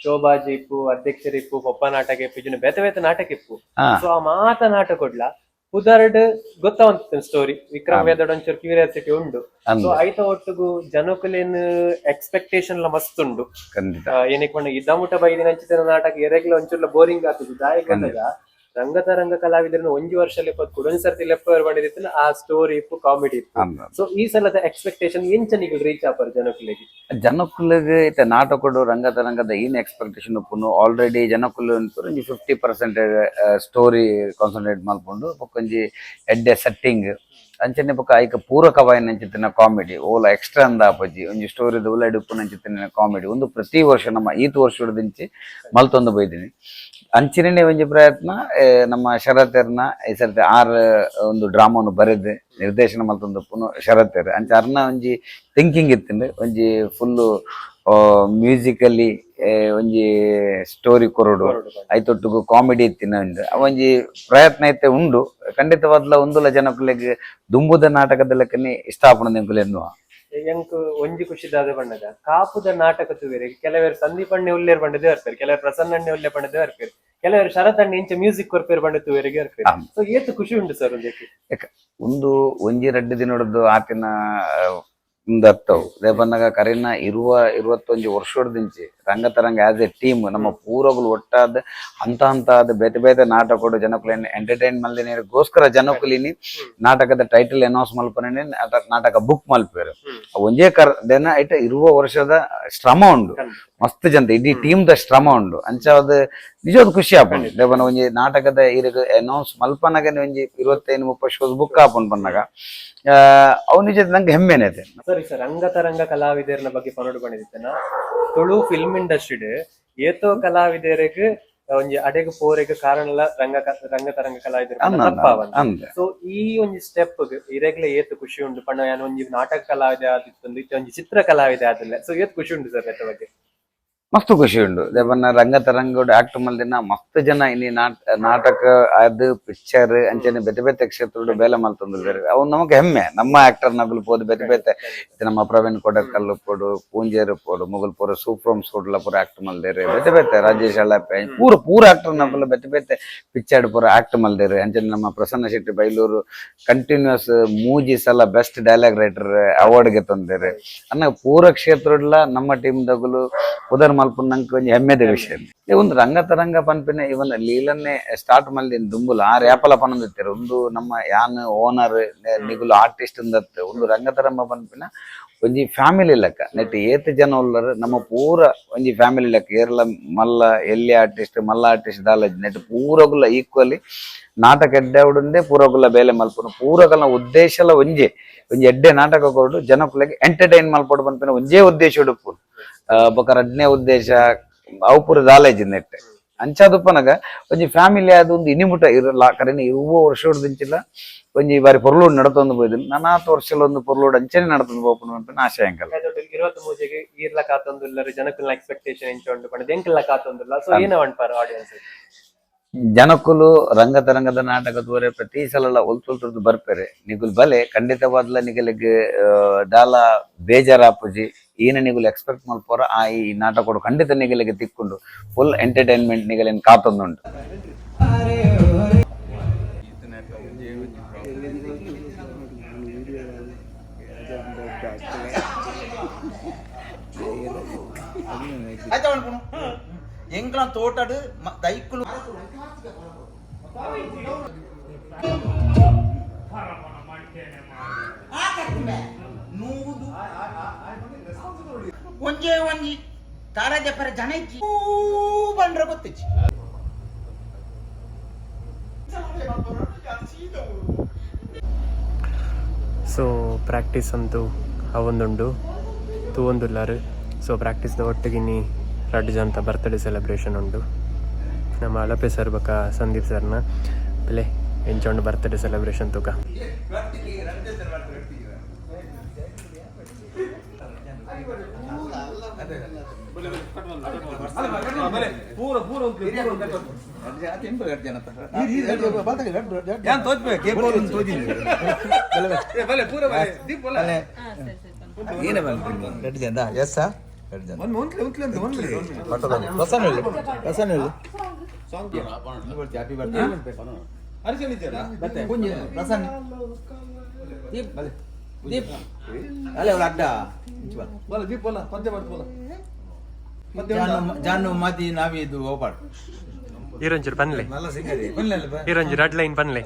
ಶೋಭಾಜಿ ಇಪ್ಪು ಅಧ್ಯಕ್ಷರು ಇಪ್ಪು ಪಪ್ಪ ನಾಟಕ ಇಪ್ಪು ಬೇತೆ ಬೇತೆ ನಾಟಕ ಇಪ್ಪು ಸೊ ಆ ಮಾತ ನಾಟಕ ಕೊಡ್ಲ ಉದಾರ್ಡ್ ಗೊತ್ತಾವಂತ ಸ್ಟೋರಿ ವಿಕ್ರಮ್ ವೇದಡ್ ಒಂಚೂರು ಕ್ಯೂರಿಯಾಸಿಟಿ ಉಂಡು ಸೊ ಐತ ಒಟ್ಟಿಗೂ ಜನಕುಲೇನ್ ಎಕ್ಸ್ಪೆಕ್ಟೇಷನ್ ಮಸ್ತ್ ಉಂಡು ಏನಕ್ಕೆ ಬಂದ ಇದ ಮುಟ ಬೈದಿನ ಹಂಚಿದ ನಾಟಕ ಎರೆಗ್ಲ ಒಂಚೂರ್ಲ ಬೋರಿಂಗ್ ಆಗ್ತದೆ ದಾಯಕ ರಂಗತರಂಗ ಕಲಾವಿದರನ್ನ ಒಂಜಿ ವರ್ಷ ಲೆಪ್ಪದ್ ಒಂದ್ ಸರ್ತಿ ಲೆಪ್ಪರ್ ಮಾಡಿದಿತ್ತು ಆ ಸ್ಟೋರಿ ಇಪ್ಪು ಕಾಮಿಡಿ ಇಪ್ಪು ಸೊ ಈ ಸಲದ ಎಕ್ಸ್ಪೆಕ್ಟೇಷನ್ ಎಂಚ ನೀವು ರೀಚ್ ಆಪರ್
ಜನಕ್ಕುಲಿಗೆ ಇತ್ತ ನಾಟಕಡು ರಂಗತರಂಗದ ಏನ್ ಎಕ್ಸ್ಪೆಕ್ಟೇಷನ್ ಉಪ್ಪುನು ಆಲ್ರೆಡಿ ಜನಕ್ಕುಲು ಒಂಜಿ 50% ಸ್ಟೋರಿ ಕಾನ್ಸಂಟ್ರೇಟ್ ಮಲ್ಪುಂಡು ಒಂಜಿ ಎಡ್ಡೆ ಸೆಟ್ಟಿಂಗ್ ಅಂಚನೆ ಬೊಕ ಐಕ ಪೂರಕವಾಯಿನ ಅಂಚಿತ್ತಿನ ಕಾಮಿಡಿ ಓಲ ಎಕ್ಸ್ಟ್ರಾ ಅಂದ ಆಪಜಿ ಒಂಜಿ ಸ್ಟೋರಿದ ಉಲಾಡಿ ಉಪ್ಪುನ ಅಂಚಿತ್ತಿನ ಕಾಮಿಡಿ ಒಂದು ಪ್ರತಿ ವರ್ಷ ನಮ್ಮ ಈತ್ ವರ್ಷದಿಂಚಿ ಮಲ್ತೊಂದು ಬೈದಿನಿ ಅಂಚಿನೇ ಒಂಜಿ ಪ್ರಯತ್ನ ನಮ್ಮ ಶರತ್ಯರ್ನ ಈ ಸರ್ತಿ ಒಂದು ಡ್ರಾಮಾನು ಬರೆದು ನಿರ್ದೇಶನ ಮಲ್ತೊಂದು ಶರತ್ಯರ್ ಅಂಚ ಅರ್ನ ಒಂಜಿ ಥಿಂಕಿಂಗ್ ಇತ್ತಂಡು ಒಂಜಿ ಫುಲ್ಲು ಮ್ಯೂಸಿಕಲಿ ಒಂಜಿ ಸ್ಟೋರಿ ಕೊರಡು ಐತೊಟ್ಟಿಗೂ ಕಾಮಿಡಿ ಇತ್ತಿನ ಉಂಡು ಒಂಜಿ ಪ್ರಯತ್ನ ಐತೆ ಉಂಡು ಖಂಡಿತವಾದ್ಲ ಒಂದುಲ ಜನಕ್ಕುಲೆಗ್ ದುಂಬುದ ನಾಟಕದ ಲೆಕ್ಕನೆ ಇಷ್ಟ ಆಪುಂಡು ಎಂಕುಲು ಎನ್ನುವ
ಎಂಕ್ ಒಂಜಿ ಖುಷಿದಾದ ಬಣ್ಣದ ಕಾಪುದ ನಾಟಕ ತೂವೆರೆ ಕೆಲವರು ಸಂದೀಪಣ್ಣೆ ಉಲ್ಲೇರ್ ಬಂಡದೆ ಬರ್ಪೇರು, ಕೆಲವರು ಪ್ರಸನ್ನಣ್ಣೆ ಉಲ್ಲೆ ಬಂಡದೆ ಬರ್ಪೇರು, ಕೆಲವರು ಶರತಣ್ಣೆ ಇಂಚ ಮ್ಯೂಸಿಕ್ ಕೊರ್ಪೇರು ಬಂಡ ತೂವೆರೆಗೆ ಬರ್ಪೇರು. ಸೊ ಏತು ಖುಷಿ ಉಂಟು ಸರ್
ಒಂದು ಒಂಜಿ ರಡ್ಡು ದಿನೊಡದು ಆತಿನ ಅತ್ತವು ಅದೇ ಬಂದಾಗ ಕರೆನ 21 ವರ್ಷದಿಂಚಿ ರಂಗತರಂಗ ಆಸ್ ಎ ಟೀಮ್ ನಮ್ಮ ಪೂರಗಳು ಒಟ್ಟಾದ ಹಂತ ಬೇತೆ ಬೇತೆ ನಾಟಕ ಜನಕ್ಕೂ ಎಂಟರ್ಟೈನ್ ಮಲ್ದಿಗೋಸ್ಕರ ಜನಕ್ಕೂಲಿನಿ ನಾಟಕದ ಟೈಟಲ್ ಅನೌನ್ಸ್ ಮಲ್ಪನೆ ನಾಟಕ ಬುಕ್ ಮಲ್ಪೇರು ಒಂಜೇ ಕರ್ದೇನ ಐಟ 20 ವರ್ಷದ ಶ್ರಮ ಉಂಡು ಮಸ್ತ್ ಜನ ಇಡೀ ಟೀಮ್ ದ ಶ್ರಮ ಉಂಡು ಅಂಚಾದ ನಿಜವಾದ ಖುಷಿ ಆಪುಂಡು ದೇವನ ಒಂಜಿ ನಾಟಕದ ಇರಗ ಅನೌನ್ಸ್ ಮಲ್ಪನಾಗ ಒಂಜಿ 25-30 ಶೋಸ್ ಬುಕ್ ಆಪುಂಡು ಬಂದಾಗ ಅವು ನಿಜ ನಂಗೆ ಹೆಮ್ಮೆನೇತೆ.
ಸರಿ ಸರ್, ರಂಗತರಂಗ ಕಲಾವಿದರ್ನ ಬಗ್ಗೆ ಪನೋಡು ಬಂದಿದ್ದೇನ ತುಳು ಫಿಲ್ಮ್ ಇಂಡಸ್ಟ್ರಿ ಏತೋ ಕಲಾವಿದರಿಗೆ ಒಂಜಿ ಅಡೆಗೆ ಪೋರೆಗೆ ಕಾರಣ ರಂಗತರಂಗ ಕಲಾವಿದರು. ಸೊ ಈ ಒಂಜಿ ಸ್ಟೆಪ್ ಇರೆಗ್ಲೆ ಏತ್ ಖುಷಿ ಉಂಟು ಪಣ್ಣ ಯಾನ್ ಒಂಜಿ ನಾಟಕ ಕಲಾವಿದ ಆದಿತ್ತೊಂದು ಒಂಜಿ ಚಿತ್ರ ಕಲಾವಿದ ಆದಿಲ್ಲ. ಸೊ ಏತ್ ಖುಷಿ ಉಂಟು ಸರ್ ಅದ್ರ ಬಗ್ಗೆ?
ಮಸ್ತ್ ಖುಷಿ ಉಂಡು ದೇವನ್ನ ರಂಗತರಂಗ ಆಕ್ಟ್ ಮಲ್ದಿನ ಮಸ್ತ್ ಜನ ಇನ್ನಿ ನಾಟಕ ಅದು ಪಿಕ್ಚರ್ ಅಂಚನೆ ಬೇತೆ ಬೇತೆ ಕ್ಷೇತ್ರ ಬೇಲೆ ಮಲ್ತೊಂದಿದ್ದಾರೆ. ಅವು ನಮಗೆ ಹೆಮ್ಮೆ, ನಮ್ಮ ಆಕ್ಟರ್ ನಗಲು ಪೋದು ಬೇತೆ ಬೇತೆ ನಮ್ಮ ಪ್ರವೀಣ್ ಕೊಡಕಲ್ ಪೋಡು, ಪೂಂಜೇರು ಪೋಡು, ಮುಗಲ್ ಪೂರ ಸೂಪ್ರಮ್ ಸೋಡ್ಲ ಪೂರ ಆಕ್ಟ್ ಮಲ್ದೇರಿ ಬೇತೆ ಬೇತೆ ರಾಜೇಶ್ ಅಳ್ಳಾಪೆ ಪೂರ ಆಕ್ಟರ್ ನಗಲು ಬೇತೆ ಬೇತೆ ಪಿಕ್ಚರ್ ಪೂರ ಆಕ್ಟ್ ಮಲ್ದೇರಿ. ಅಂಚನೆ ನಮ್ಮ ಪ್ರಸನ್ನ ಶೆಟ್ಟಿ ಬೈಲೂರು ಕಂಟಿನ್ಯೂಸ್ ಮೂಜಿ ಸಲ ಬೆಸ್ಟ್ ಡೈಲಾಗ್ ರೈಟರ್ ಅವಾರ್ಡ್ಗೆ ತಂದೇರಿ. ಅನ್ನ ಪೂರ ಕ್ಷೇತ್ರಡ್ಲ ನಮ್ಮ ಟೀಮ್ ದಗಲು ಉದರ್ ಮಲ್ಪು ನಂಗೆ ಒಂಜಿ ಹೆಮ್ಮೆದ ವಿಷಯ. ಒಂದು ರಂಗತರಂಗ ಪನ್ಪಿನ ಇವನ್ ಲೀಲನ್ನೇ ಸ್ಟಾರ್ಟ್ ಮಲ್ದಿನ ದುಂಬುಲು ಆ ರ್ಯಾಪಲ ಪನಂದಿತ್ತಾರೆ. ಒಂದು ನಮ್ಮ ಯಾನ್ ಓನರ್ ನಿಗುಲು ಆರ್ಟಿಸ್ಟ್ ಅಂದತ್ತೆ ಒಂದು ರಂಗತರಂಗ ಪನ್ಪಿನ ಒಂಜಿ ಫ್ಯಾಮಿಲಿ ಲೆಕ್ಕ ನೆಟ್ ಏತ್ ಜನ ಉಳ್ಳರು ನಮ್ಮ ಪೂರ ಒಂಜಿ ಫ್ಯಾಮಿಲಿ ಲೆಕ್ಕ ಏರ್ಲ ಮಲ್ಲ ಎಲ್ಲಿ ಆರ್ಟಿಸ್ಟ್ ಮಲ್ಲ ಆರ್ಟಿಸ್ಟ್ ದಾಲ ನೆಟ್ ಪೂರಗುಲ್ಲ ಈಕ್ವಲಿ ನಾಟಕ ಎಡ್ಡೆ ಉಡಂದೆ ಪೂರಗುಲ್ಲ ಬೇಲೆ ಮಲ್ಪನು ಪೂರಗಲ್ನ ಉದ್ದೇಶಲ ಒಂಜಿ ಎಡ್ಡೆ ನಾಟಕ ಕೊಡು ಜನಕ್ಕೂಲೆಗೆ ಎಂಟರ್ಟೈನ್ ಮಲ್ಪಡು ಪನ್ಪಿನ ಒಂಜೇ ಉದ್ದೇಶ ಉಡುಪು ಬೊಕ ರಡ್ನೇ ಉದ್ದೇಶ ಅವಪುರ ದಾಲೇಜ್ ನೆಟ್ಟೆ ಅಂಚಾದುಪ್ಪನಗ ಒಂಜಿ ಫ್ಯಾಮಿಲಿ ಆದ ಒಂದು ಇನಿಮುಟ ಇರಲ್ಲ ಕರೆನ 20 ವರ್ಷ ದಿಂಚಿಲ್ಲ ಒಂಜಿ ಬಾರಿ ಪೊರ್ಲೋಡ್ ನಡತೊಂದು ಪೋಯ್ದಿಲ್ಲ 40 ವರ್ಷಲ ಒಂದು ಪೊರ್ಲೋಡ್ ಅಂಚನೆ ನಡತೊಂದು ಪೋಪುನು ಅಂತ ಆಶಯ ಅಂಕಲ್
23 ಈರ್ಲ ಕಾತೊಂದುಲ್ಲರು ಜನಕ್ಕುಲ ಎಕ್ಸ್ಪೆಕ್ಟೇಷನ್ ಎಂಚೊಂಡು ಪಂಡ ದೆಂಕಲ್ಲ ಕಾತೊಂದುಲ್ಲ. ಸೊ ಏನ ವನ್ಪಾರ ಆಡಿಯನ್ಸ್
ಜನಕ್ಕುಲು ರಂಗತರಂಗದ ನಾಟಕ ತೋರೆ ಪ್ರತಿ ಸಲ ಒಲ್ತೊಲ್ತದ್ದು ಬರ್ಪೇರೆ ನಿಗುಲ್ ಬಲೆ ಖಂಡಿತವಾದ್ಲ ನಿಗಲಿಗೆ ದಾಲ ಬೇಜಾರಾಪುಜಿ ಏನ ನಿಗುಲು ಎಕ್ಸ್ಪೆಕ್ಟ್ ಮಲ್ಪೋರ ಆ ಈ ನಾಟಕ ಖಂಡಿತ ನಿಗಲಿಗೆ ತಿಕ್ಕೊಂಡು ಫುಲ್ ಎಂಟರ್ಟೈನ್ಮೆಂಟ್ ನಿಗಲೇನು ಕಾತೊಂದುಂಟು.
ಎಂಕ್ಲ ತೋಟಡು ದೈಕ್ಕುಲು ಒಂಜೇ ಒಂಜಿ ತಾರಾಜ ಪರ ಜನ ಇಜ್ಜಿ ಬಂಡ್ರ ಗೊತ್ತಿಜ್ಜಿ.
ಸೊ ಪ್ರಾಕ್ಟೀಸ್ ಅಂತೂ ಅವೊಂದುಂಡು ತೂವೊಂದುಲ್ಲಾರು. ಸೊ ಪ್ರಾಕ್ಟೀಸ್ದ ಒಟ್ಟಿಗಿನಿ ರಡ್ಡು ಜನತ ಬರ್ತ್ಡೇ ಸೆಲೆಬ್ರೇಷನ್ ಉಂಡು. ನಮ್ಮ ಅಳಪೆ ಸರ್ ಬಕ ಸಂದೀಪ್ ಸರ್ನ ಪ್ಲೇ ಎಂಚೊಂಡು ಬರ್ತ್ಡೇ ಸೆಲೆಬ್ರೇಷನ್ ತುಕ
ಜಾನು ಮಾತಿ ನಾವಿದು ಓಪಾಡ್
ಈರೊಂಚೂರು ಪನ್ಲೆ ಈರೊಂಚೂರು ರೆಡ್ ಲೈನ್ ಪನ್ಲೆ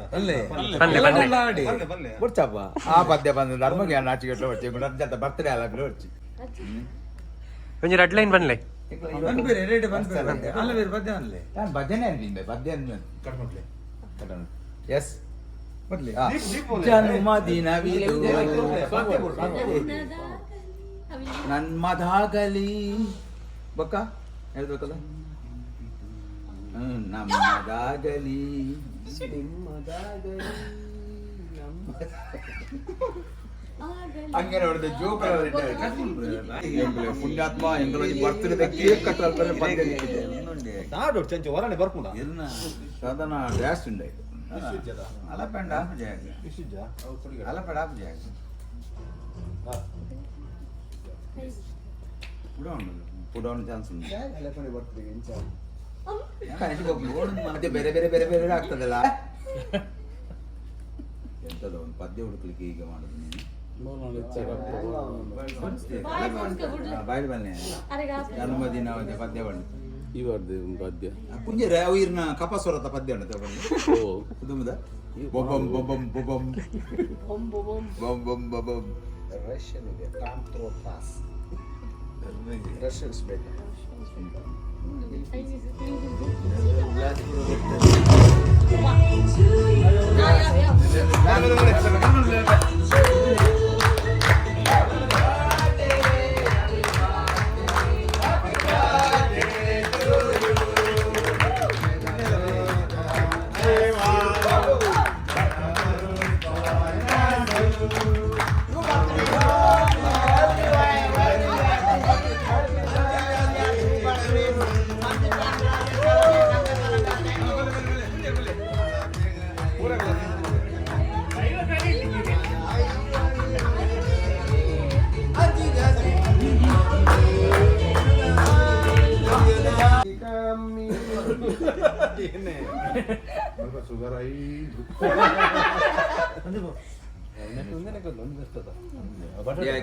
ಪನ್ಲೆ ಪನ್ಲೆ
ಕೊಡ್ಚಪ್ಪ ಆ ಪದ್ಯ ಬಂದ ಧರ್ಮಗೆ ನಾಚಿಗೆಟ್ಟು ಹೊಡ್ಚಿ ಜೊತೆ ಬರ್ತಡೇ ಅಲ್ಲ ಹೊಡ್ಚಿ
ಒಂಜಿ ರೆಡ್ ಲೈನ್ ಪನ್ಲೆ
ಭಜನೆ ಎಸ್ ಜನ್ಮದಿ ನವಿದು ನನ್ಮದಾಗಲಿ ಬೊಕ್ಕ ಹೇಳ್ಬೇಕಲ್ಲ ನಮ್ಮದಾಗಲಿ ಹಂಗೆ ನೋಡಿದೆ ಜೋಕ್ ಪುಣ್ಯಾತ್ಮ ಎಂಗಲೊಂದು ಬರ್ತಡೇ ಕೇಕ್ ಕಟ್ಟಲ್ ನಾಡು ಚಂಚು ಹೊರನೆ ಬರ್ಕೊಂಡ ಸಾಧನ ಡ್ಯಾಸ್ ಉಂಡೆ ಅಲಪೆಂಡ ಆಪು ಜಾಗ ಅಲಪೆಂಡ ಆಪು ಜಾಗ ಪುಡೋಣ ಚಾನ್ಸ್ ಉಂಟು ಮತ್ತೆ ಬೇರೆ ಬೇರೆ ಬೇರೆ ಬೇರೆ ಆಗ್ತದಲ್ಲ. ಎಂತದ ಒಂದು ಪದ್ಯ ಹುಡುಕ್ಲಿಕ್ಕೆ ಈಗ ಮಾಡುದು ನೀನು ಬಾಯಿ ಬನ್ನಿ ಜನ್ಮದಿನ ಪದ್ಯ ಬಂದು
ಇವರದ್ದು ಪದ್ಯ
ಕುಂಜರೆ ಅವಿರ್ನ ಕಪಾಸ್ವರದ ಪದ್ಯ ಉಂಟು ತಗೊಂಡು ಕುಟುಂಬದ ಬೊಬ್ಬಂ ಬೊಬ್ಬಂ ಬೊಬ್ಬಂ ಬೊಂ ಬೊಂ ಬೊಬ್ಬಂ
ರಷ್ಯನ್ ಇದೆ ರಷ್ಯನ್ಸ್ ಬೇಕು.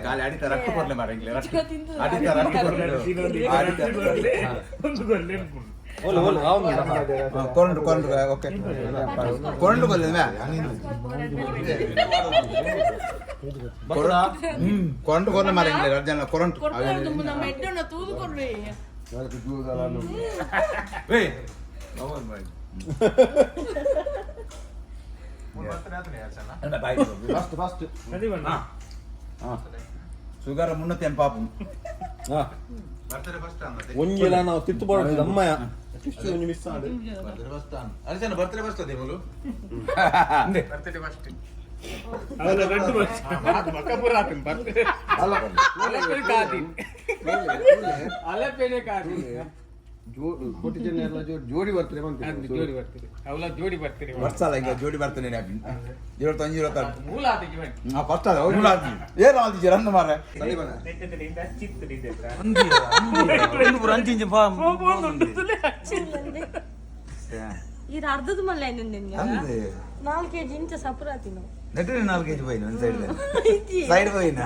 ಕಾಲಿ ಅಡಿತ ರಕ್ತ ಕೊಡ್ಲೆ ಮಾರಂಗಿಲ್ಲ ಅಡಿತ ರಕ್ತ ಕೊಂಡು ಕೊಂಡು ಓಕೆ ಕೊಂಡು ಕೊಲ್ಲಿದ ಕೊಂಡು ಕೊರ್ಲೆ ಮಾರಂಗಿಲ್ಲ ಜನ ಕೊರಂಟು ಶುಗರ್ ಮುನ್ನೂತಿ ಪಾಪು
ಒಂಜಿಲ ನಾವು ತಿತ್ತುಪಡೋದು ಅಮ್ಮಯ್ಯ ಒಂಜಿ ಮಿಸ್ ಆದ
ಅರ್ಚನ ಬರ್ತಡೇ ಫಸ್ಟ್ ಅದೇ ಬೋಲು ಬರ್ತಡೇ ಫಸ್ಟ್
ಅವಲ ಗಂಟು ಮಕ್ಕಪುರ ಆತನ್ ಬರ್ತಡೇ ಅಲಪೆನೆ ಕಾದಿ ಅಲಪೆನೆ ಕಾದಿ
ಕೋಟಿ ಜನ ಎಲ್ಲ ಜೋಡಿ ಬರ್ತಾರೆ
ಜೋಡಿ ಬರ್ತೀರಿ ಅವಲ ಜೋಡಿ ಬರ್ತೀರಿ
ವರ್ಷಲ್ಲ ಈಗ ಜೋಡಿ ಬರ್ತೇನೆ 25 26
ಮೂಲ ಆತಿಗೆ ಬನ್ನಿ
ಫಸ್ಟ್ ಅದ ಮೂಲ ಆತಿ ಏನು ಆತಿ ರನ್ನ ಮಾರೆ
ಇದು ಅರ್ಧದ ಮಲ್ಲ ನಿನ್ನೆ 4 kg ಇಂಚ ಸಪುರಾತಿ ನಾವು
ನೆಟ್ಟಿನ 4 kg ಹೋಯ್ನ ಒಂದು ಸೈಡ್ ಹೋಯ್ನ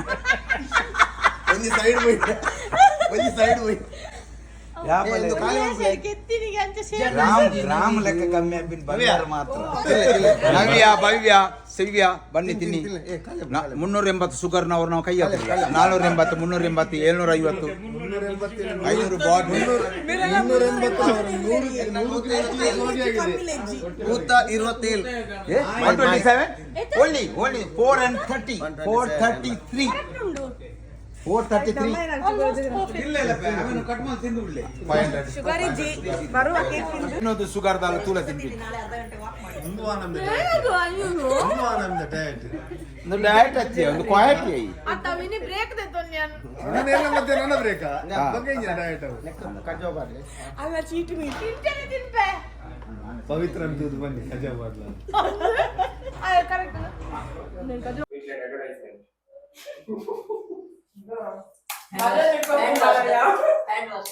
ಒಂದು ಸೈಡ್ ಹೋಯ್ನ ಗ್ರಾಮ್ ಲೆಕ್ಕ ಕಮ್ಮಿ ಬಂಗಾರ ಮಾತ್ರ ನವ್ಯ ಭವ್ಯ ಸಿವ್ಯ ಬನ್ನಿ ತಿನ್ನಿ 380 ಶುಗರ್ ನಾವು ಕೈ ಹಾಕಿಲ್ಲ 480 380 750 500 ಬಾಡಿ 127 only 433 ಇನ್ನೊಂದು ಶುಗರ್ ದಾಲ್ ತೂಲ ತಿನ್ಬೇಕು ಒಂದು ಡಯಟ್ ಹಚ್ಚಿ ಒಂದು ಕ್ವಾಲಿಟಿ
ಪವಿತ್ರ ಅಂತದ್ದು ಬನ್ನಿ ಕಜಾ ಮಾಡ್ಲ
Hand wash.